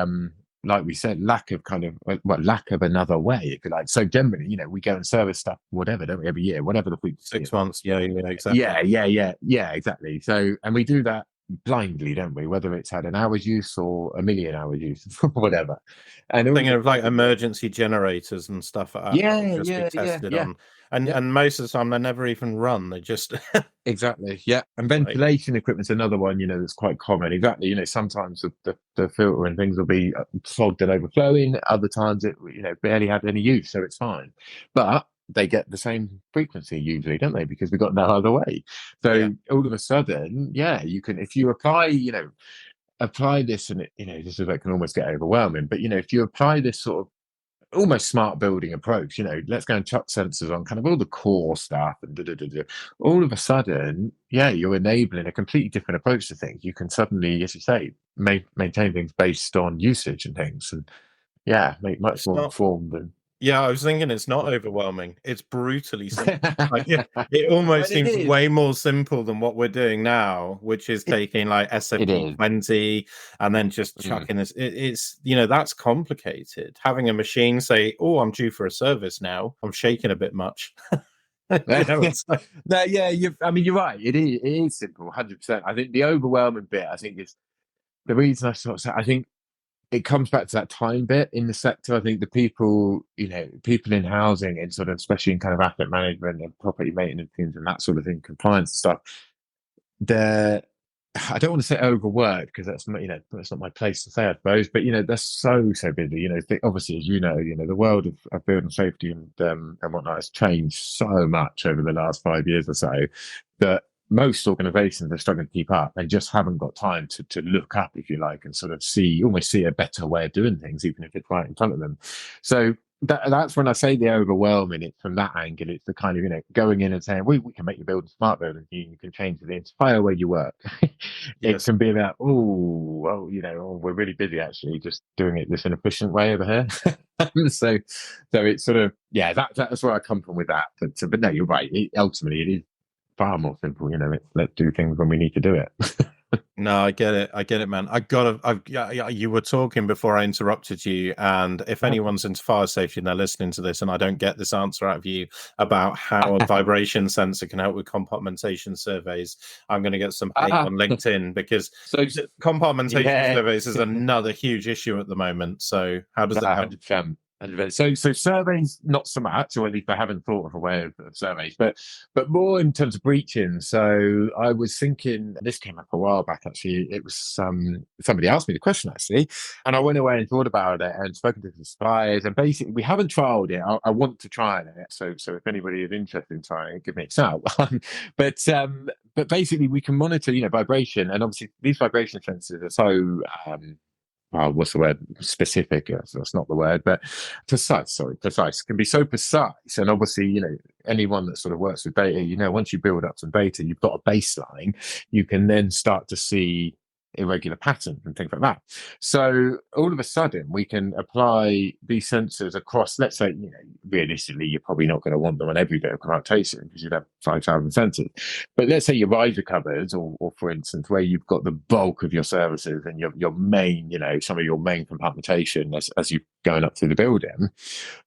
like we said, lack of kind of lack of another way, if you like. So generally, we go and service stuff, whatever, don't we, every year, whatever the week. 6 months. Yeah, yeah, exactly. Yeah, yeah, yeah, yeah, exactly. So, and we do that blindly, don't we? Whether it's had an hour's use or a million hours use, whatever. And all of Thinking a of like sudden, emergency generators and stuff like that will yeah, just be yeah, yeah, tested yeah, on, yeah, and most of the time they never even run. They just exactly. Yeah. And like ventilation equipment's another one, that's quite common. Exactly. Sometimes the filter and things will be clogged and overflowing. Other times it, barely had any use, so it's fine. But they get the same frequency usually, don't they? Because we've got no other way. yeah. So all of a sudden, yeah, you can, if you apply this and this is like can almost get overwhelming, but if you apply this sort of almost smart building approach, let's go and chuck sensors on kind of all the core stuff and all of a sudden, yeah, you're enabling a completely different approach to things. You can suddenly, as you say, maintain things based on usage and things, and yeah, make much It's more not. informed and Yeah, I was thinking it's not overwhelming. It's brutally simple. Like, yeah, it almost and it seems is. way more simple than what we're doing now, which is It, taking like it is. SFP20 and then just Mm. chucking this. It's that's complicated. Having a machine say, "Oh, I'm due for a service now. I'm shaking a bit much." It's like, No, yeah, I mean, you're right. It is simple, 100%. I think the overwhelming bit, I think, is the reason I sort of say, I think it comes back to that time bit in the sector. I think the people, people in housing and sort of, especially in kind of asset management and property maintenance things and that sort of thing, compliance and stuff, they're I don't want to say overworked because that's not, that's not my place to say, I suppose. But they're so busy. Obviously, as the world of building safety and whatnot has changed so much over the last 5 years or so that most organisations are struggling to keep up. They just haven't got time to look up, if you like, and sort of almost see a better way of doing things, even if it's right in front of them. So that's when I say the overwhelming. It's from that angle. It's the kind of going in and saying we can make your building smart building. You can change the entire way you work. It Yes. can be about we're really busy actually, just doing it this inefficient way over here. so it's sort of that's where I come from with that. But no, you're right. Ultimately, it is far more simple. Let's do things when we need to do it. No, I get it, man. You were talking before I interrupted you, and if anyone's into fire safety and they're listening to this, and I don't get this answer out of you about how a vibration sensor can help with compartmentation surveys, I'm going to get some hate on LinkedIn, because compartmentation surveys is another huge issue at the moment. So how does that help? 100%. So surveys, not so much, or at least I haven't thought of a way of surveys, but more in terms of breaching. So I was thinking, this came up a while back actually. It was somebody asked me the question actually, and I went away and thought about it and spoken to the suppliers, and basically we haven't trialed it. I want to try it. So if anybody is interested in trying it, give me a shout. But basically we can monitor vibration, and obviously these vibration sensors are so what's the word? Specific. That's not the word, but precise. Sorry, precise. Can be so precise, and obviously, anyone that sort of works with data, once you build up some data, you've got a baseline. You can then start to see irregular patterns and things like that. So all of a sudden, we can apply these sensors across. Let's say, realistically, you're probably not going to want them on every bit of compartmentation because you'd have 5,000 sensors. But let's say your riser covers, or for instance, where you've got the bulk of your services and your main, some of your main compartmentation as you're going up through the building.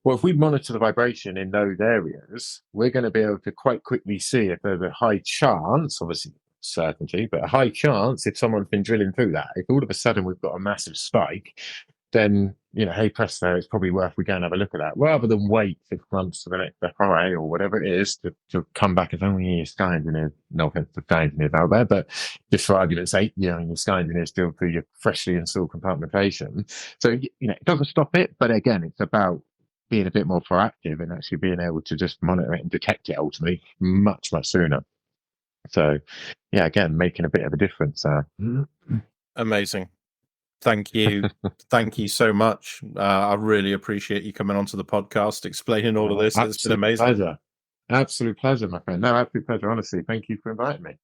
Well, if we monitor the vibration in those areas, we're going to be able to quite quickly see if there's a high chance, obviously certainty, but a high chance if someone's been drilling through that. If all of a sudden we've got a massive spike, then hey presto, it's probably worth we go and have a look at that, rather than wait 6 months for the next FRA or whatever it is to come back and say, your sky engineers, no offense to sky engineers out there, but just for argument's sake, your sky engineers still through your freshly installed compartmentation. So it doesn't stop it, but again, it's about being a bit more proactive and actually being able to just monitor it and detect it ultimately much sooner. So again, making a bit of a difference. Amazing. Thank you. Thank you so much. I really appreciate you coming onto the podcast, explaining all of this. It's been amazing. Absolute pleasure, my friend. No, absolute pleasure. Honestly, thank you for inviting me.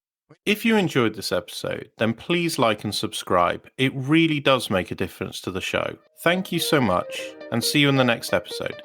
If you enjoyed this episode, then please like and subscribe. It really does make a difference to the show. Thank you so much, and see you in the next episode.